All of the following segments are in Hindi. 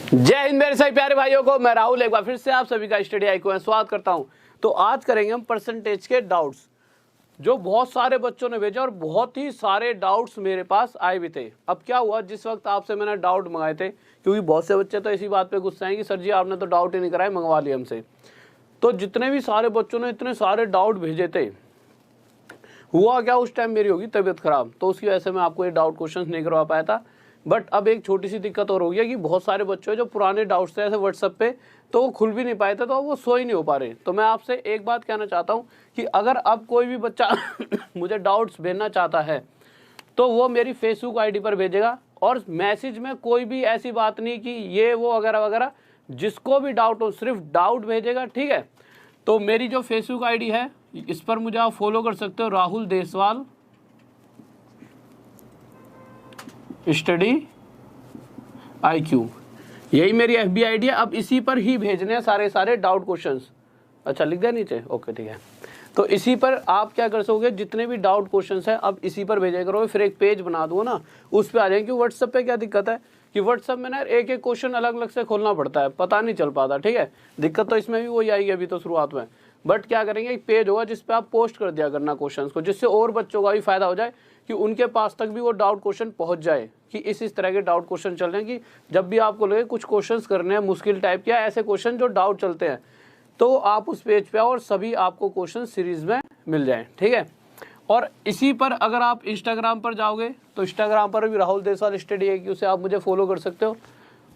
जय हिंद मेरे सभी प्यारे भाइयों को, मैं राहुल एक बार फिर से आप सभी का स्टडी आई को मैं स्वागत करता हूं। तो आज करेंगे हम परसेंटेज के डाउट्स जो बहुत सारे बच्चों ने भेजा और बहुत ही सारे डाउट्स मेरे पास आए भी थे। अब क्या हुआ, जिस वक्त आपसे मैंने डाउट मंगाए थे, क्योंकि बहुत से बच्चे तो इसी बात पे गुस्सा हैं कि सर जी आपने तो डाउट ही नहीं कराए, मंगवा लिए हमसे। तो जितने भी सारे बच्चों ने इतने सारे डाउट भेजे थे, हुआ क्या, उस टाइम मेरी होगी तबीयत खराब, तो उसकी वजह से मैं आपको ये डाउट क्वेश्चन नहीं करवा पाया था। बट अब एक छोटी सी दिक्कत और हो गई है कि बहुत सारे बच्चे हैं जो पुराने डाउट्स थे ऐसे व्हाट्सएप पे, तो वो खुल भी नहीं पाए थे, तो वो सो ही नहीं हो पा रहे। तो मैं आपसे एक बात कहना चाहता हूँ कि अगर अब कोई भी बच्चा मुझे डाउट्स भेजना चाहता है तो वो मेरी फेसबुक आईडी पर भेजेगा, और मैसेज में कोई भी ऐसी बात नहीं कि ये वो वगैरह वगैरह, जिसको भी डाउट हो सिर्फ डाउट भेजेगा, ठीक है। तो मेरी जो फेसबुक आईडी है इस पर मुझे आप फॉलो कर सकते हो, राहुल देसवाल स्टडी IQ, यही मेरी FB आईडी है। अब इसी पर ही भेजने हैं सारे डाउट क्वेश्चंस। अच्छा लिख दिया नीचे, ओके ठीक है। तो इसी पर आप क्या कर सकोगे, जितने भी डाउट क्वेश्चंस हैं अब इसी पर भेजा करोगे, फिर एक पेज बना दूंगा ना, उस पर आ जाएंगे। क्योंकि व्हाट्सएप पे क्या दिक्कत है कि व्हाट्सएप में ना एक एक क्वेश्चन अलग अलग से खोलना पड़ता है, पता नहीं चल पाता, ठीक है। दिक्कत तो इसमें भी वही आएगी अभी तो शुरुआत में। बट क्या करेंगे, एक पेज होगा जिस पे आप पोस्ट कर दिया करना क्वेश्चंस को, जिससे और बच्चों का भी फायदा हो जाए कि उनके पास तक भी वो डाउट क्वेश्चन पहुंच जाए कि इस तरह के डाउट क्वेश्चन चल रहे हैं, कि जब भी आपको लगे कुछ क्वेश्चंस करने हैं मुश्किल टाइप के, ऐसे क्वेश्चन जो डाउट चलते हैं, तो आप उस पेज पे आओ और सभी आपको क्वेश्चन सीरीज में मिल जाए, ठीक है। और इसी पर अगर आप इंस्टाग्राम पर जाओगे तो इंस्टाग्राम पर भी राहुल देसवाल स्टडी IQ से आप मुझे फॉलो कर सकते हो,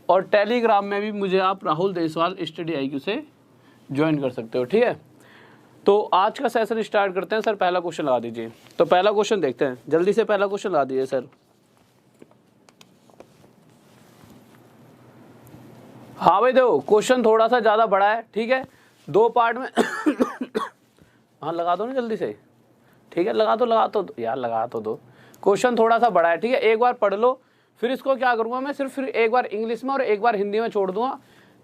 और टेलीग्राम में भी मुझे आप राहुल देसवाल स्टडी IQ से ज्वाइन कर सकते हो, ठीक है। तो आज का सेशन स्टार्ट करते हैं। सर पहला क्वेश्चन लगा दीजिए। तो पहला क्वेश्चन देखते हैं, जल्दी से पहला क्वेश्चन लगा दीजिए सर। हाँ भाई देखो, क्वेश्चन थोड़ा सा ज़्यादा बड़ा है, ठीक है, दो पार्ट में हाँ लगा दो ना जल्दी से, ठीक है, लगा तो यार, लगा तो दो। क्वेश्चन थोड़ा सा बड़ा है, ठीक है, एक बार पढ़ लो, फिर इसको क्या करूँगा मैं, सिर्फ फिर एक बार इंग्लिश में और एक बार हिंदी में छोड़ दूंगा।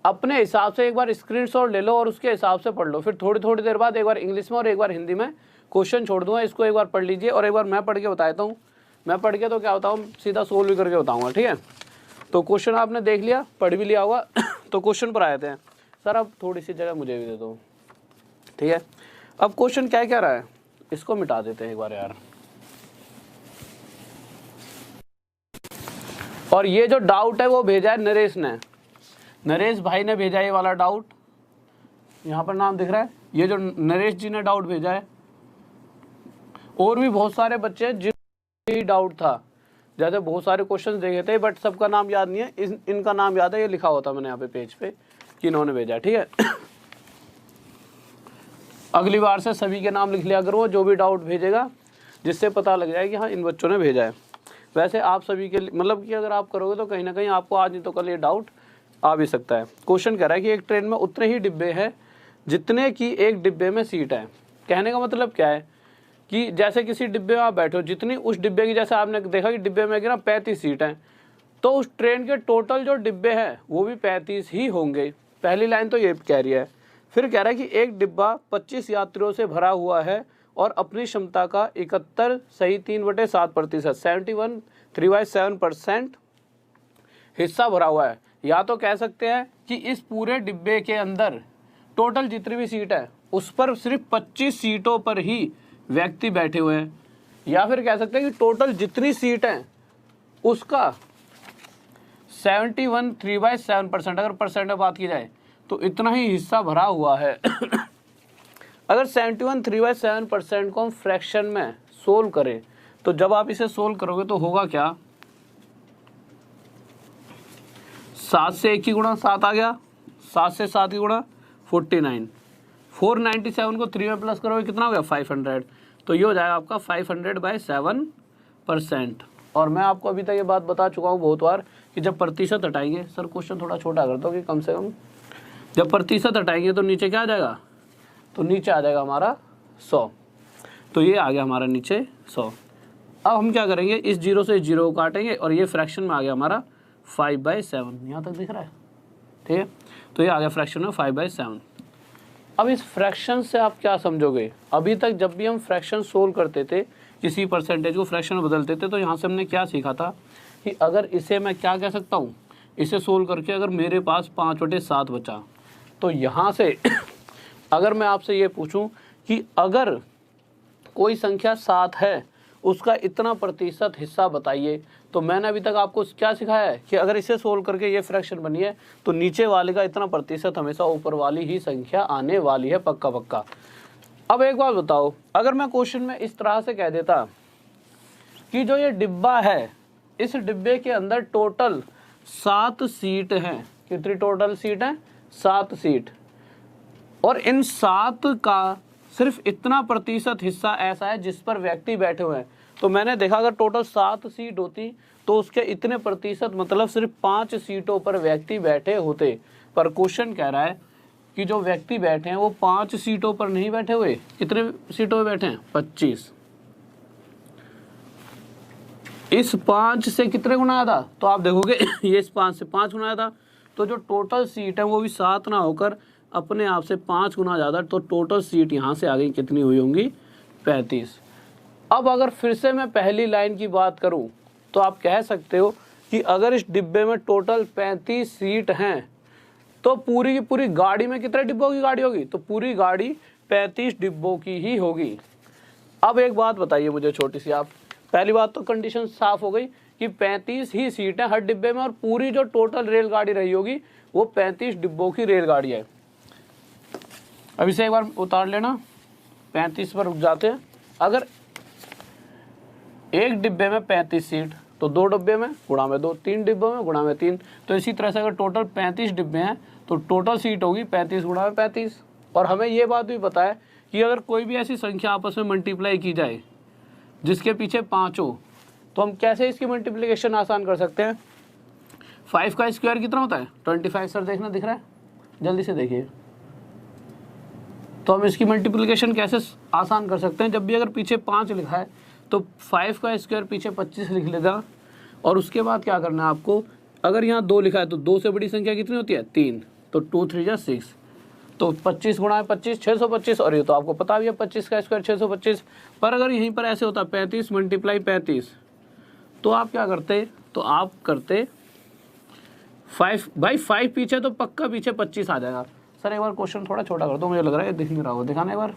अपने हिसाब से एक बार स्क्रीनशॉट ले लो और उसके हिसाब से पढ़ लो, फिर थोड़ी थोड़ी देर बाद एक बार इंग्लिश में और एक बार हिंदी में क्वेश्चन छोड़ दूंगा। इसको एक बार पढ़ लीजिए और एक बार मैं पढ़ के बता देता हूँ। मैं पढ़ के तो क्या बताऊँ, सीधा सोल्व भी करके बताऊँगा, ठीक है। तो क्वेश्चन आपने देख लिया, पढ़ भी लिया होगा तो क्वेश्चन पर आए थे। सर अब थोड़ी सी जगह मुझे भी दे दो, ठीक है। अब क्वेश्चन क्या क्या रहा है, इसको मिटा देते हैं एक बार यार। और ये जो डाउट है वो भेजा है नरेश ने, नरेश भाई ने भेजा ये वाला डाउट, यहाँ पर नाम दिख रहा है, ये जो नरेश जी ने डाउट भेजा है। और भी बहुत सारे बच्चे जिन डाउट था, जैसे बहुत सारे क्वेश्चन देखे थे बट सबका नाम याद नहीं है, इनका नाम याद है, ये लिखा होता मैंने यहाँ पे पेज पे कि इन्होंने भेजा, ठीक है। अगली बार से सभी के नाम लिख लिया करो जो भी डाउट भेजेगा, जिससे पता लग जाए कि हाँ इन बच्चों ने भेजा है। वैसे आप सभी के मतलब कि अगर आप करोगे तो कहीं ना कहीं आपको आज नहीं तो कल ये डाउट आ भी सकता है। क्वेश्चन कह रहा है कि एक ट्रेन में उतने ही डिब्बे हैं जितने की एक डिब्बे में सीट है। कहने का मतलब क्या है कि जैसे किसी डिब्बे में आप बैठे हो, जितनी उस डिब्बे की, जैसे आपने देखा कि डिब्बे में ना 35 सीट हैं, तो उस ट्रेन के टोटल जो डिब्बे हैं वो भी 35 ही होंगे। पहली लाइन तो ये कह रही है। फिर कह रहा है कि एक डिब्बा 25 यात्रियों से भरा हुआ है और अपनी क्षमता का 71 सही 3/7%, 71 3/7% हिस्सा भरा हुआ है। या तो कह सकते हैं कि इस पूरे डिब्बे के अंदर टोटल जितनी भी सीट है उस पर सिर्फ 25 सीटों पर ही व्यक्ति बैठे हुए हैं, या फिर कह सकते हैं कि टोटल जितनी सीट हैं उसका 71 3/7%, अगर परसेंट में बात की जाए तो इतना ही हिस्सा भरा हुआ है। अगर 71 3/7% को हम फ्रैक्शन में सोल्व करें तो जब आप इसे सोल्व करोगे तो होगा क्या, 7 से 1 की गुणा 7 आ गया, 7 से 7 की गुणा 49, 497 को 3 में प्लस करोगे कितना हो गया 500, तो ये हो जाएगा आपका 500/7%। और मैं आपको अभी तक ये बात बता चुका हूँ बहुत बार कि जब प्रतिशत हटाएंगे, सर क्वेश्चन थोड़ा छोटा कर दो कि कम से कम, जब प्रतिशत हटाएंगे तो नीचे क्या आ जाएगा, तो नीचे आ जाएगा हमारा 100, तो ये आ गया हमारा नीचे 100। अब हम क्या करेंगे, इस 0 से 0 को काटेंगे और ये फ्रैक्शन में आ गया हमारा 5/7, यहाँ तक दिख रहा है, ठीक है। तो ये आ गया फ्रैक्शन में 5/7। अब इस फ्रैक्शन से आप क्या समझोगे, अभी तक जब भी हम फ्रैक्शन सोल्व करते थे, किसी परसेंटेज को फ्रैक्शन में बदलते थे, तो यहाँ से हमने क्या सीखा था कि अगर इसे मैं क्या कह सकता हूँ, इसे सोल्व करके अगर मेरे पास 5/7 बचा, तो यहाँ से अगर मैं आपसे ये पूछूं कि अगर कोई संख्या 7 है उसका इतना प्रतिशत हिस्सा बताइए, तो मैंने अभी तक आपको क्या सिखाया है कि अगर इसे सोल्व करके ये फ्रैक्शन बनी है तो नीचे वाले का इतना प्रतिशत हमेशा ऊपर वाली ही संख्या आने वाली है, पक्का पक्का। अब एक बात बताओ, अगर मैं क्वेश्चन में इस तरह से कह देता कि जो ये डिब्बा है, इस डिब्बे के अंदर टोटल 7 सीट हैं। कितनी टोटल सीट हैं? 7 सीट। और इन 7 का सिर्फ इतना प्रतिशत हिस्सा ऐसा है जिस पर व्यक्ति बैठे हुए हैं। तो मैंने देखा अगर टोटल 7 सीट होती तो उसके इतने प्रतिशत मतलब सिर्फ 5 सीटों पर व्यक्ति बैठे होते। पर क्वेश्चन कह रहा है कि जो व्यक्ति बैठे हैं वो 5 सीटों पर नहीं बैठे हुए। कितने सीटों पर बैठे हैं? 25। इस 5 से कितने गुना आया था? तो आप देखोगे ये इस 5 से 5 गुना आया था, तो जो टोटल सीट है वो भी 7 ना होकर अपने आप से 5 गुना ज़्यादा। तो टोटल सीट यहाँ से आ गई, कितनी हुई होंगी? 35। अब अगर फिर से मैं पहली लाइन की बात करूँ तो आप कह सकते हो कि अगर इस डिब्बे में टोटल 35 सीट हैं तो पूरी की पूरी गाड़ी में कितने डिब्बों की गाड़ी होगी? तो पूरी गाड़ी 35 डिब्बों की ही होगी। अब एक बात बताइए मुझे छोटी सी आप, पहली बात तो कंडीशन साफ हो गई कि 35 ही सीट है हर डिब्बे में और पूरी जो टोटल रेलगाड़ी रही होगी वो 35 डिब्बों की रेलगाड़ी है। अब इसे एक बार उतार लेना, 35 पर रुक जाते हैं। अगर एक डिब्बे में 35 सीट तो 2 डिब्बे में गुणा में 2, 3 डिब्बों में गुणा में 3। तो इसी तरह से अगर टोटल 35 डिब्बे हैं तो टोटल सीट होगी 35 गुणा में 35। और हमें ये बात भी पता है कि अगर कोई भी ऐसी संख्या आपस में मल्टीप्लाई की जाए जिसके पीछे 5 हो, तो हम कैसे इसकी मल्टीप्लिकेशन आसान कर सकते हैं? 5 का स्क्वायर कितना होता है? 25। सर देखना दिख रहा है? जल्दी से देखिए। तो हम इसकी मल्टीप्लिकेशन कैसे आसान कर सकते हैं? जब भी अगर पीछे 5 लिखा है तो 5 का स्क्वायर पीछे 25 लिख लेगा। और उसके बाद क्या करना है आपको? अगर यहाँ 2 लिखा है तो 2 से बड़ी संख्या कितनी होती है? 3। तो 2 3 जा 6। तो 25 गुणा 25 625। और ये तो आपको पता भी है 25 का स्क्वायर 625। पर अगर यहीं पर ऐसे होता 35 मल्टीप्लाई 35, तो आप क्या करते? तो आप करते 5 भाई 5 पीछे तो पक्का पीछे 25 आ जाएगा। सर एक बार क्वेश्चन थोड़ा छोटा कर दो, मुझे लग रहा है दिख नहीं रहा हो। दिखाना एक बार।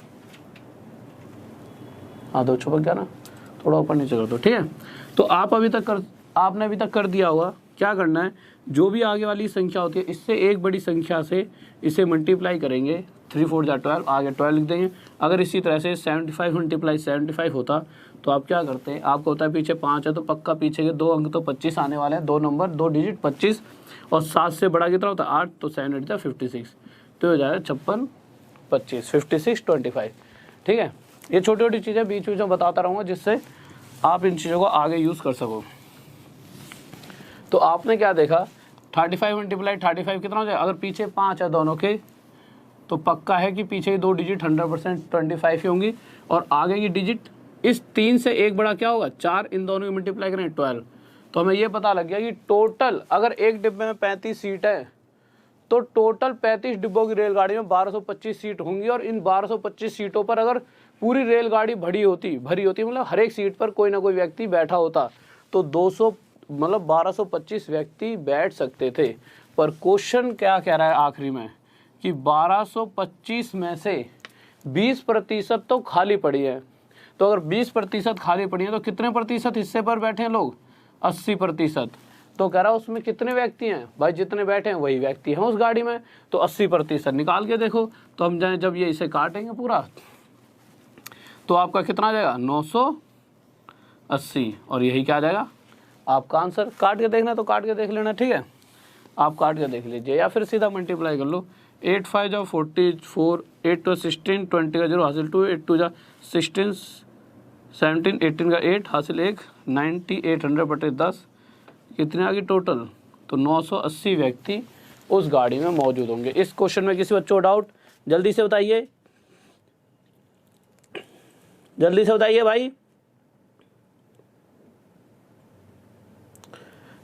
हाँ दो छुपक गया ना, थोड़ा ऊपर नीचे कर दो, ठीक है। तो आपने अभी तक कर दिया होगा। क्या करना है? जो भी आगे वाली संख्या होती है इससे एक बड़ी संख्या से इसे मल्टीप्लाई करेंगे। 3 4 जा 12, आगे 12 लिख देंगे। अगर इसी तरह से 75 मल्टीप्लाई 75 होता तो आप क्या करते हैं? आपको होता है पीछे 5 है तो पक्का पीछे के 2 अंक तो 25 आने वाले हैं, 2 नंबर 2 डिजिट 25। और 7 से बड़ा कितना होता है? 8। तो 7 8 56। तो हो जाएगा 56 25 56 25। ठीक है। ये छोटी छोटी चीज़ें बीच में बताता रहूँगा जिससे आप इन चीज़ों को आगे यूज़ कर सको। तो आपने क्या देखा? 35 मल्टीप्लाई 35 कितना हो जाएगा? अगर पीछे 5 है दोनों के तो पक्का है कि पीछे 2 डिजिट 100% 25 ही होंगी। और आगे की डिजिट इस 3 से एक बड़ा क्या होगा? 4। इन दोनों की मल्टीप्लाई करें 12। तो हमें ये पता लग गया कि टोटल अगर एक डिब्बे में 35 सीट है तो टोटल 35 डिब्बों की रेलगाड़ी में 1225 सीट होंगी। और इन 1225 सीटों पर अगर पूरी रेलगाड़ी भरी होती मतलब हर एक सीट पर कोई ना कोई व्यक्ति बैठा होता तो 1225 व्यक्ति बैठ सकते थे। पर क्वेश्चन क्या कह रहा है आखिरी में कि 1225 में से 20% तो खाली पड़ी है। तो अगर 20% खाली पड़ी है तो कितने प्रतिशत हिस्से पर बैठे हैं लोग? 80%। तो कह रहा है उसमें कितने व्यक्ति हैं? भाई जितने बैठे हैं वही व्यक्ति हैं उस गाड़ी में। तो 80% निकाल के देखो। तो हम जाए जब ये इसे काटेंगे पूरा तो आपका कितना आ जाएगा? 980। और यही क्या आ जाएगा आपका आंसर। काट के देखना तो काट के देख लेना, ठीक है। आप काट के देख लीजिए या फिर सीधा मल्टीप्लाई कर लो। 8 5 जा 44, 8 2 16, 20 का 0 हासिल 2, 8 2 जा 16, 17, 18 का 8 हासिल 1, 90 800 बटे 10 कितने आ गई टोटल? तो 980 व्यक्ति उस गाड़ी में मौजूद होंगे। इस क्वेश्चन में किसी बच्चों को डाउट? जल्दी से बताइए, जल्दी से बताइए भाई।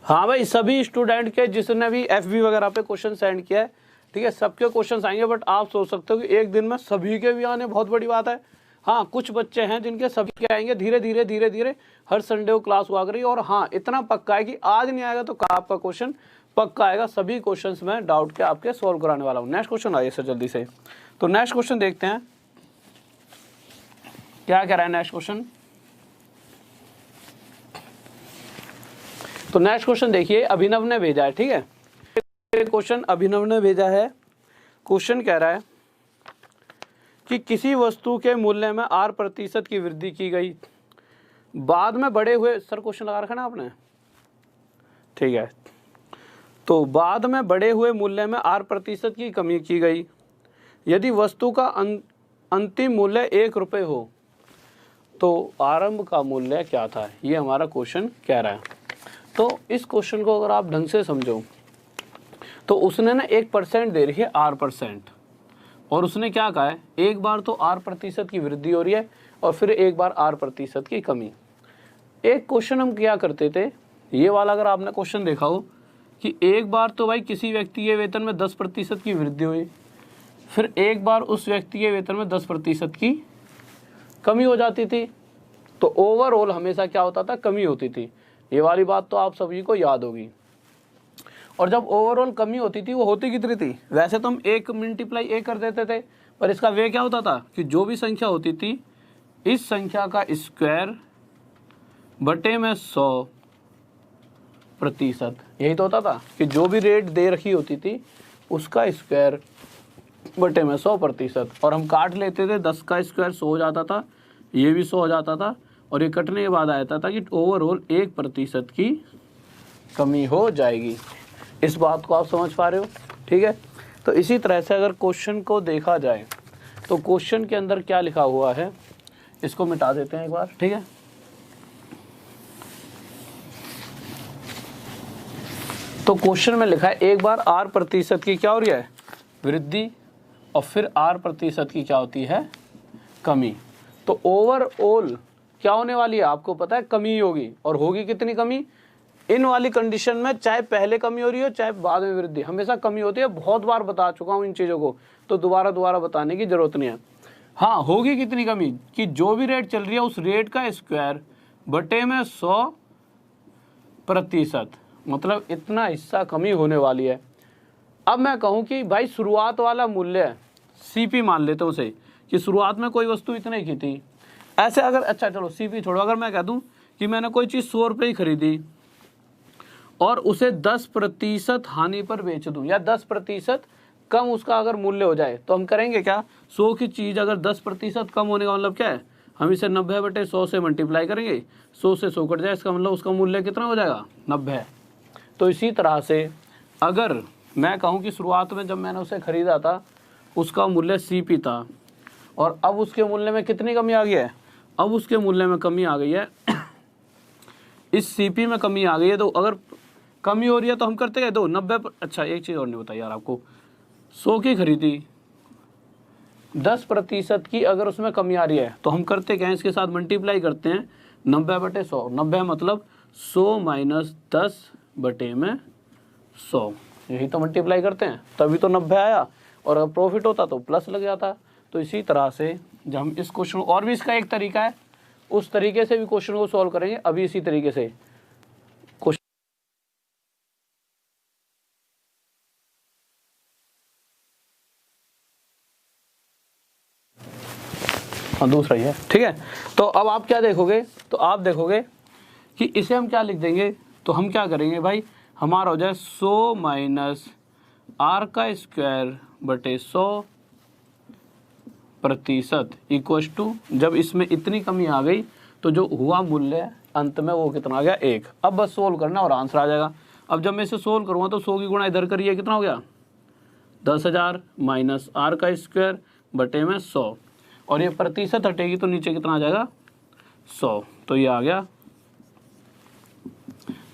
हाँ भाई सभी स्टूडेंट के जिसने भी FB वगैरह पे क्वेश्चन सेंड किया है, ठीक है, सबके क्वेश्चन आएंगे। बट आप सोच सकते हो कि एक दिन में सभी के भी आने बहुत बड़ी बात है। हाँ कुछ बच्चे हैं जिनके सभी क्या आएंगे धीरे धीरे धीरे धीरे, हर संडे को क्लास हुआ करेगी। और हाँ इतना पक्का है कि आज नहीं आएगा तो कल आपका क्वेश्चन पक्का आएगा। सभी क्वेश्चंस में डाउट के आपके सॉल्व कराने वाला हूँ। नेक्स्ट क्वेश्चन आइए सर जल्दी से। तो नेक्स्ट क्वेश्चन देखते हैं क्या कह रहा है नेक्स्ट क्वेश्चन। तो नेक्स्ट क्वेश्चन देखिए, अभिनव ने भेजा है, ठीक है क्वेश्चन अभिनव ने भेजा है। क्वेश्चन कह रहा है कि किसी वस्तु के मूल्य में 8% की वृद्धि की गई, बाद में बढ़े हुए, सर क्वेश्चन लगा रखा ना आपने, ठीक है। तो बाद में बढ़े हुए मूल्य में 8% की कमी की गई, यदि वस्तु का अंतिम मूल्य 1 रुपये हो तो आरंभ का मूल्य क्या था, ये हमारा क्वेश्चन कह रहा है। तो इस क्वेश्चन को अगर आप ढंग से समझो तो उसने ना 1% दे रही है 8%, और उसने क्या कहा है, एक बार तो 8% की वृद्धि हो रही है और फिर एक बार 8% की कमी। एक क्वेश्चन हम क्या करते थे, ये वाला अगर आपने क्वेश्चन देखा हो कि एक बार तो भाई किसी व्यक्ति के वेतन में 10% की वृद्धि हुई, फिर एक बार उस व्यक्ति के वेतन में 10% की कमी हो जाती थी, तो ओवरऑल हमेशा क्या होता था, कमी होती थी। ये वाली बात तो आप सभी को याद होगी। और जब ओवरऑल कमी होती थी वो होती कितनी थी, वैसे तो हम 1 मल्टीप्लाई 1 कर देते थे, पर इसका वे क्या होता था कि जो भी संख्या होती थी इस संख्या का स्क्वायर बटे में 100%, यही तो होता था कि जो भी रेट दे रखी होती थी उसका स्क्वायर बटे में 100%, और हम काट लेते थे, 10 का स्क्वायर 100 हो जाता था, ये भी 100 हो जाता था, और ये कटने के बाद आता था कि ओवरऑल 1% की कमी हो जाएगी। इस बात को आप समझ पा रहे हो, ठीक है। तो इसी तरह से अगर क्वेश्चन को देखा जाए तो क्वेश्चन के अंदर क्या लिखा हुआ है, इसको मिटा देते हैं एक बार, ठीक है। तो क्वेश्चन में लिखा है एक बार 8% की क्या हो रही है, वृद्धि, और फिर 8% की क्या होती है, कमी। तो ओवरऑल क्या होने वाली है आपको पता है, कमी होगी। और होगी कितनी कमी, इन वाली कंडीशन में चाहे पहले कमी हो रही हो चाहे बाद में वृद्धि, हमेशा कमी होती है। बहुत बार बता चुका हूं इन चीज़ों को, तो दोबारा बताने की जरूरत नहीं है। हाँ होगी कितनी कमी कि जो भी रेट चल रही है उस रेट का स्क्वायर बटे में 100%, मतलब इतना हिस्सा कमी होने वाली है। अब मैं कहूँ कि भाई शुरुआत वाला मूल्य CP मान लेते हैं उसे, कि शुरुआत में कोई वस्तु इतने की थी, ऐसे अगर, अच्छा चलो CP छोड़ो, अगर मैं कह दूं कि मैंने कोई चीज़ 100 रुपये ही खरीदी और उसे 10% हानि पर बेच दूं, या 10% कम उसका अगर मूल्य हो जाए, तो हम करेंगे क्या, 100 की चीज़ अगर 10% कम होने का मतलब क्या है, हम इसे 90/100 से मल्टीप्लाई करेंगे, 100 से 100 कट जाए, इसका मतलब उसका मूल्य कितना हो जाएगा, 90। तो इसी तरह से अगर मैं कहूँ कि शुरुआत में जब मैंने उसे ख़रीदा था उसका मूल्य CP था, और अब उसके मूल्य में कितनी कमी आ गई है, अब उसके मूल्य में कमी आ गई है, इस CP में कमी आ गई है। तो अगर कमी हो रही है तो हम करते हैं 90 पर, अच्छा एक चीज़ और नहीं बताई यार आपको, 100 की खरीदी, 10% की अगर उसमें कमी आ रही है तो हम करते क्या है, इसके साथ मल्टीप्लाई करते हैं 90/100, 90 मतलब 100 माइनस 10/100, यही तो मल्टीप्लाई करते हैं, तभी तो 90 आया। और अगर प्रॉफिट होता तो प्लस लग जाता। तो इसी तरह से जब हम इस क्वेश्चन, और भी इसका एक तरीका है, उस तरीके से भी क्वेश्चन को सॉल्व करेंगे। अभी इसी तरीके से क्वेश्चन, हाँ दूसरा ही है, ठीक है। तो अब आप क्या देखोगे, तो आप देखोगे कि इसे हम क्या लिख देंगे, तो हम क्या करेंगे भाई, हमारा हो जाए 100 माइनस R का स्क्वायर बटे 100% इक्वस टू, जब इसमें इतनी कमी आ गई तो जो हुआ मूल्य अंत में वो कितना आ गया, 1। अब बस सोल्व करना और आंसर आ जाएगा। अब जब मैं इसे सोल्व करूँगा तो 100 की गुणा इधर करिए, कितना हो गया 10,000 माइनस R का स्क्वायर बटे में 100, और ये प्रतिशत हटेगी तो नीचे कितना आ जाएगा 100, तो ये आ गया।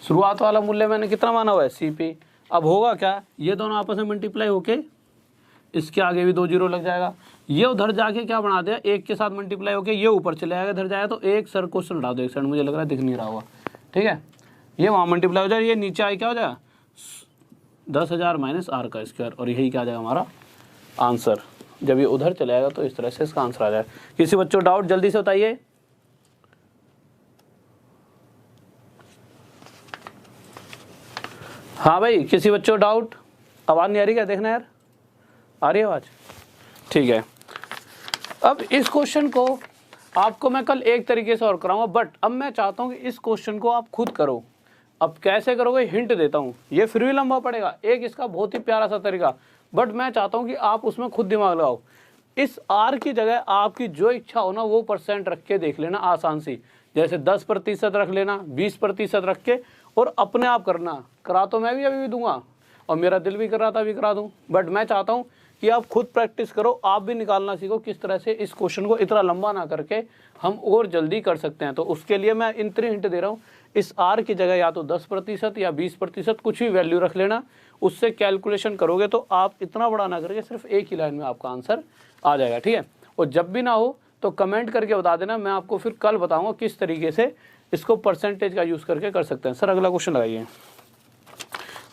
शुरुआत वाला मूल्य मैंने कितना माना हुआ है, CP। अब होगा क्या, ये दोनों आपस में मल्टीप्लाई होके इसके आगे भी 2 जीरो लग जाएगा, ये उधर जाके क्या बना दिया, 1 के साथ मल्टीप्लाई होके ये ऊपर चले जाएगा, इधर जाएगा तो एक सर क्वेश्चन हटा दो, एक साइड मुझे लग रहा है दिख नहीं रहा होगा, ठीक है। ये वहाँ मल्टीप्लाई हो जाए, ये नीचे आए क्या हो जाएगा 10,000 माइनस R का स्क्वायर, और यही क्या आ जाएगा हमारा आंसर। जब ये उधर चलेगा तो इस तरह से इसका आंसर आ जाए। किसी बच्चों डाउट जल्दी से बताइए। हाँ भाई, किसी बच्चों डाउट? आवाज़ नहीं आ रही क्या? देखना यार, आ रही है आवाज़? ठीक है। अब इस क्वेश्चन को आपको मैं कल एक तरीके से और कराऊंगा, बट अब मैं चाहता हूं कि इस क्वेश्चन को आप खुद करो। अब कैसे करोगे, हिंट देता हूं, ये फिर भी लंबा पड़ेगा। एक इसका बहुत ही प्यारा सा तरीका, बट मैं चाहता हूं कि आप उसमें खुद दिमाग लगाओ। इस आर की जगह आपकी जो इच्छा हो ना वो परसेंट रख के देख लेना आसान सी, जैसे 10% रख लेना, 20% रख के, और अपने आप करना। करा तो मैं भी अभी भी दूंगा और मेरा दिल भी कर रहा था अभी करा दूं, बट मैं चाहता हूं कि आप खुद प्रैक्टिस करो, आप भी निकालना सीखो किस तरह से इस क्वेश्चन को इतना लंबा ना करके हम और जल्दी कर सकते हैं। तो उसके लिए मैं इतनी हिंट दे रहा हूँ, इस आर की जगह या तो 10% या 20% कुछ भी वैल्यू रख लेना, उससे कैलकुलेशन करोगे तो आप इतना बड़ा ना करके सिर्फ एक ही लाइन में आपका आंसर आ जाएगा। ठीक है, और जब भी ना हो तो कमेंट करके बता देना, मैं आपको फिर कल बताऊँगा किस तरीके से इसको परसेंटेज का यूज़ करके कर सकते हैं। सर अगला क्वेश्चन लगाइए।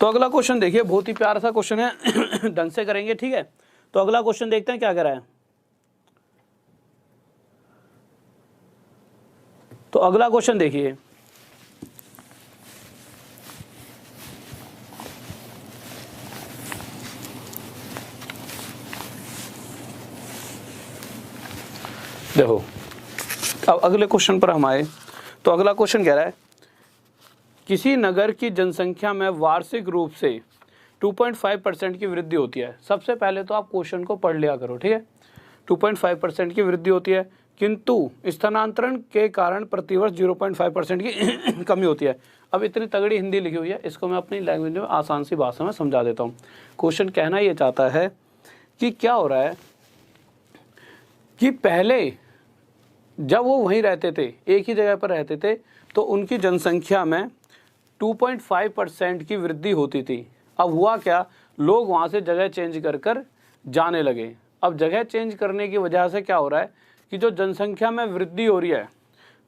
तो अगला क्वेश्चन देखिए, बहुत ही प्यारा सा क्वेश्चन है, ढंग से करेंगे। ठीक है, तो अगला क्वेश्चन देखते हैं क्या कह रहा है। तो अगला क्वेश्चन देखिए, देखो अब अगले क्वेश्चन पर हम आए। तो अगला क्वेश्चन कह रहा है, किसी नगर की जनसंख्या में वार्षिक रूप से 2.5% की वृद्धि होती है। सबसे पहले तो आप क्वेश्चन को पढ़ लिया करो। ठीक है, 2.5% की वृद्धि होती है, किंतु स्थानांतरण के कारण प्रतिवर्ष 0.5% की कमी होती है। अब इतनी तगड़ी हिंदी लिखी हुई है, इसको मैं अपनी लैंग्वेज में आसान सी भाषा में समझा देता हूँ। क्वेश्चन कहना ये चाहता है कि क्या हो रहा है कि पहले जब वो वहीं रहते थे, एक ही जगह पर रहते थे, तो उनकी जनसंख्या में 2.5% की वृद्धि होती थी। अब हुआ क्या, लोग वहाँ से जगह चेंज कर कर जाने लगे। अब जगह चेंज करने की वजह से क्या हो रहा है कि जो जनसंख्या में वृद्धि हो रही है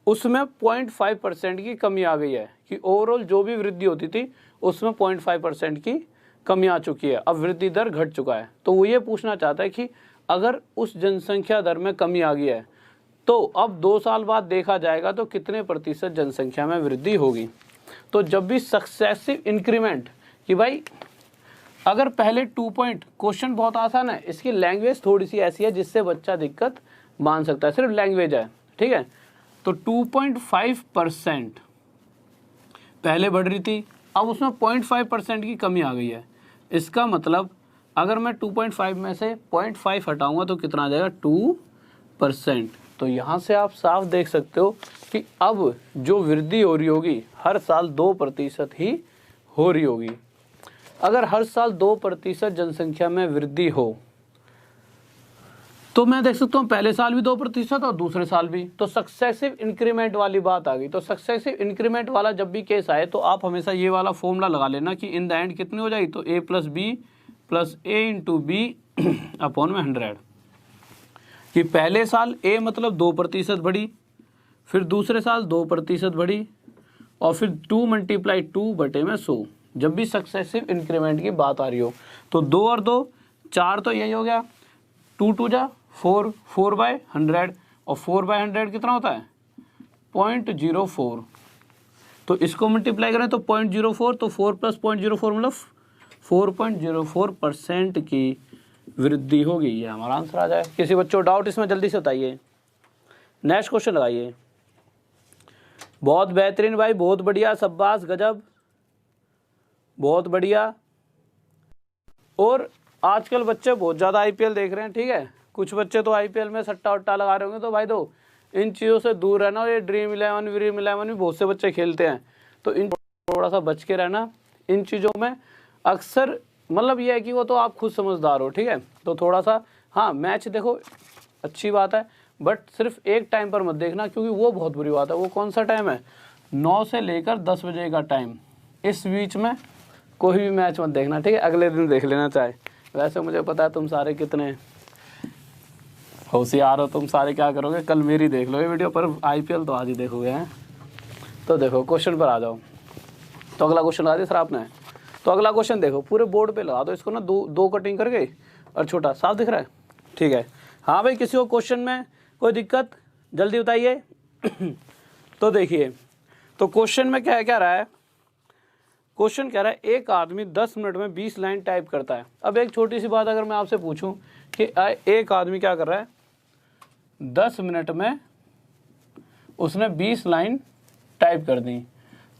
उसमें 0.5% की कमी आ गई है, कि ओवरऑल जो भी वृद्धि होती थी उसमें 0.5% की कमी आ चुकी है। अब वृद्धि दर घट चुका है। तो वो ये पूछना चाहता है कि अगर उस जनसंख्या दर में कमी आ गई है तो अब 2 साल बाद देखा जाएगा तो कितने प्रतिशत जनसंख्या में वृद्धि होगी। तो जब भी सक्सेसिव इंक्रीमेंट, कि भाई अगर पहले 2 पॉइंट, क्वेश्चन बहुत आसान है, इसकी लैंग्वेज थोड़ी सी ऐसी है जिससे बच्चा दिक्कत मान सकता है, सिर्फ लैंग्वेज है। ठीक है, तो 2.5% पहले बढ़ रही थी, अब उसमें 0.5% की कमी आ गई है। इसका मतलब अगर मैं 2.5 में से 0.5 हटाऊंगा तो कितना आ जाएगा, 2%। तो यहाँ से आप साफ देख सकते हो कि अब जो वृद्धि हो रही होगी हर साल 2% ही हो रही होगी। अगर हर साल 2% जनसंख्या में वृद्धि हो तो मैं देख सकता हूँ पहले साल भी 2% और दूसरे साल भी, तो सक्सेसिव इंक्रीमेंट वाली बात आ गई। तो सक्सेसिव इंक्रीमेंट वाला जब भी केस आए तो आप हमेशा ये वाला फॉर्मूला लगा लेना कि इन द एंड कितनी हो जाएगी, तो a + b + a × b upon में 100, कि पहले साल a मतलब 2% बढ़ी, फिर दूसरे साल 2% बढ़ी, और फिर 2 × 2/100 जब भी सक्सेसिव इंक्रीमेंट की बात आ रही हो। तो 2 और 2 4, तो यही हो गया, 2 × 2 = 4, 4/100, और 4/100 कितना होता है, 0.04। तो इसको मल्टीप्लाई करें तो 0.04, तो 4 + 0.04 मतलब 4.04% की वृद्धि होगी। ये हमारा आंसर आ जाए। किसी बच्चों डाउट इसमें जल्दी से बताइए। नेक्स्ट क्वेश्चन लगाइए। बहुत बेहतरीन भाई, बहुत बढ़िया, शाबाश, गजब, बहुत बढ़िया। और आजकल बच्चे बहुत ज़्यादा IPL देख रहे हैं। ठीक है, कुछ बच्चे तो IPL में सट्टा वट्टा लगा रहे होंगे, तो भाई दो इन चीज़ों से दूर रहना। और ये ड्रीम 11 वीम 11 भी बहुत से बच्चे खेलते हैं, तो इन थोड़ा सा बच के रहना इन चीज़ों में। अक्सर मतलब ये है कि वो तो आप खुद समझदार हो। ठीक है, तो थोड़ा सा हाँ मैच देखो अच्छी बात है, बट सिर्फ एक टाइम पर मत देखना, क्योंकि वो बहुत बुरी बात है। वो कौन सा टाइम है, 9 से लेकर 10 बजे का टाइम, इस बीच में कोई भी मैच मत देखना। ठीक है, अगले दिन देख लेना चाहे। वैसे मुझे पता है तुम सारे कितने होशियार हो, तुम सारे क्या करोगे, कल मेरी देख लो ये वीडियो, पर IPL तो आज ही देखोगे हैं। तो देखो क्वेश्चन पर आ जाओ। तो अगला क्वेश्चन लगा दिया सर आपने। तो अगला क्वेश्चन देखो, पूरे बोर्ड पे लगा दो इसको ना, दो कटिंग करके, और छोटा साफ दिख रहा है। ठीक है। हाँ भाई, किसी को क्वेश्चन में कोई दिक्कत जल्दी बताइए। तो देखिए, तो क्वेश्चन में क्या कह रहा है, क्वेश्चन कह रहा है एक आदमी 10 मिनट में 20 लाइन टाइप करता है। अब एक छोटी सी बात अगर मैं आपसे पूछूं कि एक आदमी क्या कर रहा है, 10 मिनट में उसने 20 लाइन टाइप कर दी,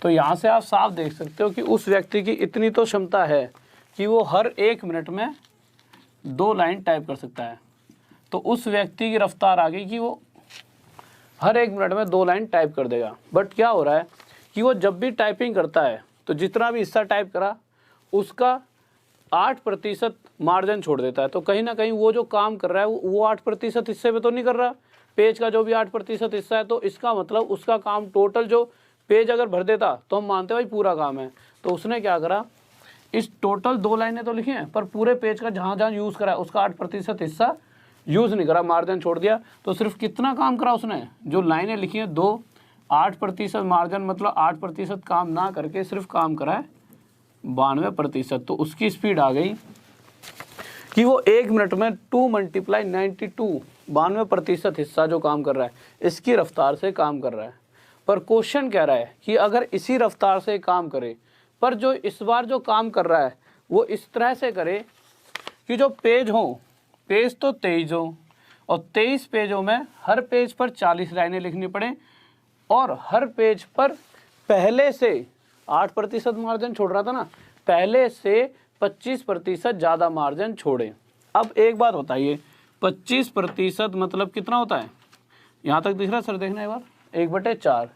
तो यहाँ से आप साफ देख सकते हो कि उस व्यक्ति की इतनी तो क्षमता है कि वो हर 1 मिनट में 2 लाइन टाइप कर सकता है। तो उस व्यक्ति की रफ्तार आ गई कि वो हर 1 मिनट में 2 लाइन टाइप कर देगा। बट क्या हो रहा है कि वो जब भी टाइपिंग करता है तो जितना भी हिस्सा टाइप करा उसका 8% मार्जिन छोड़ देता है। तो कहीं ना कहीं वो जो काम कर रहा है वो 8% हिस्से पे तो नहीं कर रहा, पेज का जो भी 8% हिस्सा है। तो इसका मतलब उसका काम टोटल जो पेज अगर भर देता तो हम मानते भाई पूरा काम है। तो उसने क्या करा, इस टोटल 2 लाइनें तो लिखी हैं पर पूरे पेज का जहाँ जहाँ यूज़ करा उसका 8% हिस्सा यूज़ नहीं करा, मार्जिन छोड़ दिया। तो सिर्फ कितना काम करा उसने, जो लाइनें लिखी हैं 2, 8% मार्जिन मतलब 8% काम ना करके सिर्फ काम करा है 92%। तो उसकी स्पीड आ गई कि वो 1 मिनट में 2 × 92 92% हिस्सा जो काम कर रहा है इसकी रफ्तार से काम कर रहा है। पर क्वेश्चन कह रहा है कि अगर इसी रफ्तार से काम करे, पर जो इस बार जो काम कर रहा है वो इस तरह से करे कि जो पेज हो, पेज तो 23 हो और 23 पेजों में हर पेज पर 40 लाइनें लिखनी पड़े और हर पेज पर पहले से 8% मार्जिन छोड़ रहा था ना, पहले से 25% ज़्यादा मार्जिन छोड़े। अब एक बात बताइए, 25% मतलब कितना होता है? यहाँ तक दिख रहा है सर, देखना एक बार, 1/4।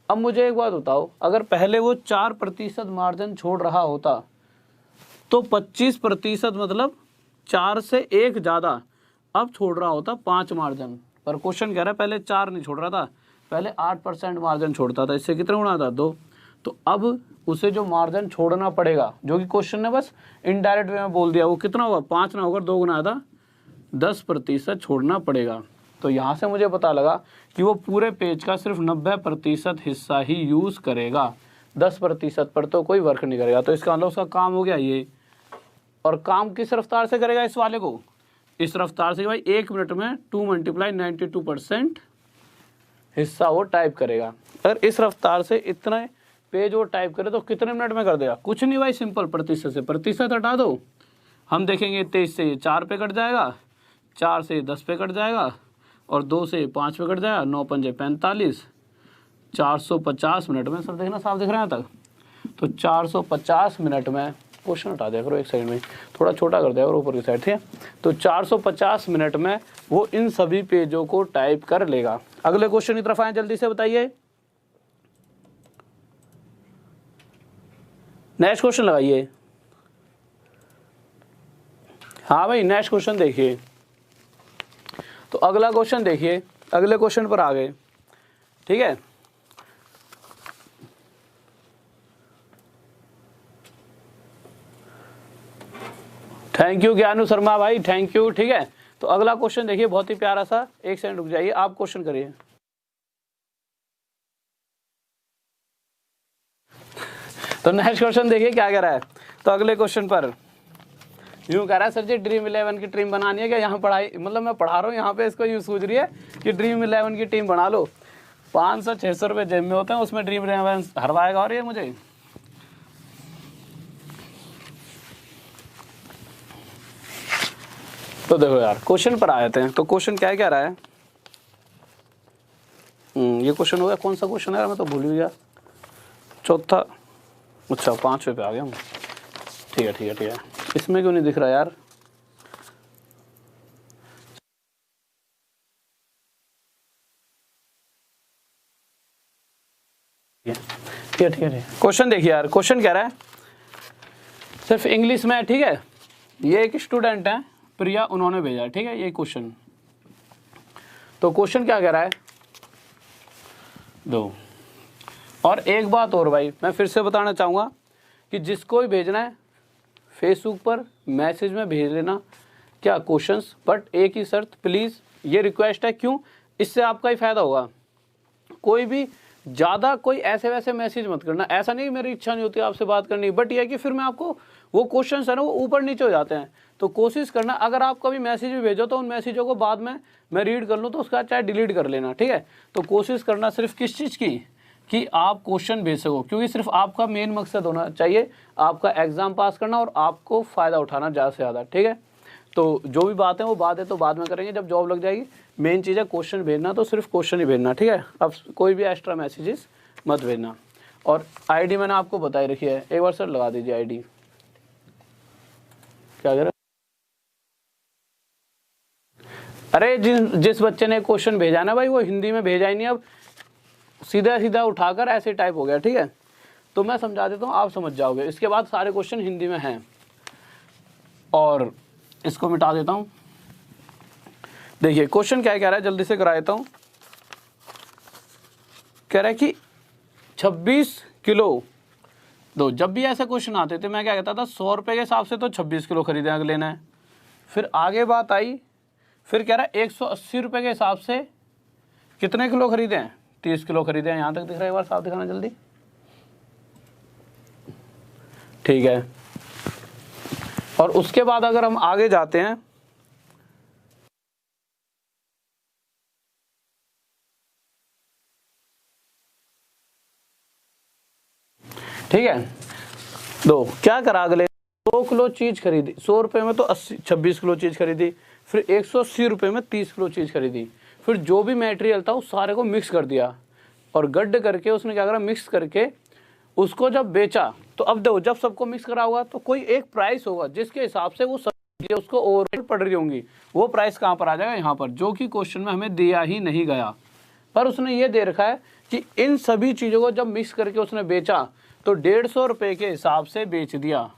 अब मुझे एक बात बताओ, अगर पहले वो 4% मार्जिन छोड़ रहा होता तो 25% मतलब 4 से 1 ज़्यादा अब छोड़ रहा होता 5 मार्जिन। पर क्वेश्चन कह रहा है पहले 4 नहीं छोड़ रहा था, पहले 8% मार्जिन छोड़ता था। इससे कितना गुना था? 2। तो अब उसे जो मार्जिन छोड़ना पड़ेगा, जो कि क्वेश्चन ने बस इनडायरेक्ट वे में बोल दिया, वो कितना होगा? 5 ना होकर 2 गुना था, 10% छोड़ना पड़ेगा। तो यहाँ से मुझे पता लगा कि वो पूरे पेज का सिर्फ 90% हिस्सा ही यूज़ करेगा, 10% पर तो कोई वर्क नहीं करेगा। तो इसका मतलब उसका काम हो गया ये। और काम किस रफ्तार से करेगा इस वाले को? इस रफ्तार से भाई 1 मिनट में 2 × 92% हिस्सा वो टाइप करेगा। अगर इस रफ्तार से इतने पेज वो टाइप करे तो कितने मिनट में कर देगा? कुछ नहीं भाई, सिंपल प्रतिशत से प्रतिशत हटा दो, हम देखेंगे 23 से 4 पे कट जाएगा, 4 से 10 पे कट जाएगा और 2 से 5 पे कट जाएगा, 9 × 5 = 45, 450 मिनट में। सर देखना साफ दिख रहा है यहाँ तक? तो 450 मिनट में, क्वेश्चन हटा दिया करो एक सेकंड में, थोड़ा छोटा कर दिया करो ऊपर की साइड, ठीक है? तो 450 मिनट में वो इन सभी पेजों को टाइप कर लेगा। अगले क्वेश्चन की तरफ आए, जल्दी से बताइए, नेक्स्ट क्वेश्चन लगाइए। हाँ भाई, नेक्स्ट क्वेश्चन देखिए। तो अगला क्वेश्चन देखिए, अगले क्वेश्चन पर आ गए, ठीक है? थैंक यू ज्ञानू शर्मा भाई, थैंक यू, ठीक है? तो अगला क्वेश्चन देखिए, बहुत ही प्यारा सा, एक सेकंड रुक जाइए, आप क्वेश्चन करिए। तो नेक्स्ट क्वेश्चन देखिए क्या कह रहा है। तो अगले क्वेश्चन पर यूँ कह रहा है, सर जी ड्रीम 11 की टीम बनानी है क्या? यहाँ पढ़ाई मतलब मैं पढ़ा रहा हूँ यहाँ पे, इसको यूँ सूझ रही है कि ड्रीम 11 की टीम बना लो, 500-600 रुपये जेब में होते हैं, उसमें ड्रीम 11 हरवाएगा। और ये मुझे तो देखो यार, क्वेश्चन पर आ जाते हैं। तो क्वेश्चन क्या कह रहा है? ये क्वेश्चन हो गया, कौन सा क्वेश्चन है मैं तो भूल ही गया, चौथा। अच्छा, 5वें पे आ गया हूँ, ठीक है ठीक है ठीक है। इसमें क्यों नहीं दिख रहा यार? ठीक है ठीक है। क्वेश्चन देखिए यार, क्वेश्चन कह रहा है सिर्फ इंग्लिश में है, ठीक है? ये एक स्टूडेंट है प्रिया, उन्होंने भेजा, ठीक है, ये क्वेश्चन। तो क्वेश्चन क्या कह रहा है? दो। और एक बात और भाई, मैं फिर से बताना चाहूँगा कि जिसको भी भेजना है फेसबुक पर मैसेज में भेज लेना क्या क्वेश्चंस, बट एक ही शर्त, प्लीज़ ये रिक्वेस्ट है, क्यों? इससे आपका ही फ़ायदा होगा। कोई भी ज़्यादा कोई ऐसे वैसे मैसेज मत करना। ऐसा नहीं मेरी इच्छा नहीं होती आपसे बात करनी, बट ये है कि फिर मैं आपको वो क्वेश्चन है ना वो ऊपर नीचे हो जाते हैं। तो कोशिश करना अगर आप कभी मैसेज भी भेजो तो उन मैसेजों को बाद में मैं रीड कर लूँ तो उसका चाहे डिलीट कर लेना, ठीक है। तो कोशिश करना सिर्फ किस चीज़ की कि आप क्वेश्चन भेज सको, क्योंकि सिर्फ आपका मेन मकसद होना चाहिए आपका एग्ज़ाम पास करना और आपको फ़ायदा उठाना ज़्यादा से ज़्यादा, ठीक है। तो जो भी बात है वो बात है तो बाद में करेंगे जब जॉब लग जाएगी। मेन चीज़ है क्वेश्चन भेजना, तो सिर्फ क्वेश्चन ही भेजना, ठीक है। अब कोई भी एक्स्ट्रा मैसेजेस मत भेजना। और आईडी मैंने आपको बताई रखी है, एक बार सर लगा दीजिए आईडी। क्या कह रहे? अरे जिस बच्चे ने क्वेश्चन भेजा ना भाई वो हिंदी में भेजा ही नहीं, अब सीधा सीधा उठाकर ऐसे टाइप हो गया, ठीक है। तो मैं समझा देता हूँ, आप समझ जाओगे। इसके बाद सारे क्वेश्चन हिंदी में हैं और इसको मिटा देता हूँ। देखिए क्वेश्चन क्या कह रहा है, जल्दी से करा देता हूँ। कह रहा है कि 26 किलो दो। जब भी ऐसे क्वेश्चन आते थे मैं क्या कहता था, 100 रुपये के हिसाब से तो 26 किलो खरीदने लेना है। फिर आगे बात आई, फिर कह रहा है 180 रुपये के हिसाब से कितने किलो खरीदे हैं, 30 किलो खरीदे हैं। यहाँ तक दिख रहा है, एक बार साफ दिखाना जल्दी, ठीक है। और उसके बाद अगर हम आगे जाते हैं, ठीक है। दो क्या करा, अगले 2 किलो चीज खरीदी, 100 रुपये में तो 26 किलो चीज खरीदी। फिर 180 रुपये में 30 किलो चीज खरीदी। फिर जो भी मटेरियल था उस सारे को मिक्स कर दिया और गड्ढ करके उसने क्या करा, मिक्स करके उसको जब बेचा तो अब देखो जब सबको मिक्स करा होगा तो कोई एक प्राइस होगा जिसके हिसाब से वो उसको ओवरऑल पड़ रही होंगी। वो प्राइस कहाँ पर आ जाएगा, यहाँ पर, जो कि क्वेश्चन में हमें दिया ही नहीं गया। पर उसने ये दे रखा है कि इन सभी चीज़ों को जब मिक्स करके उसने बेचा तो 150 रुपये के हिसाब से बेच दिया।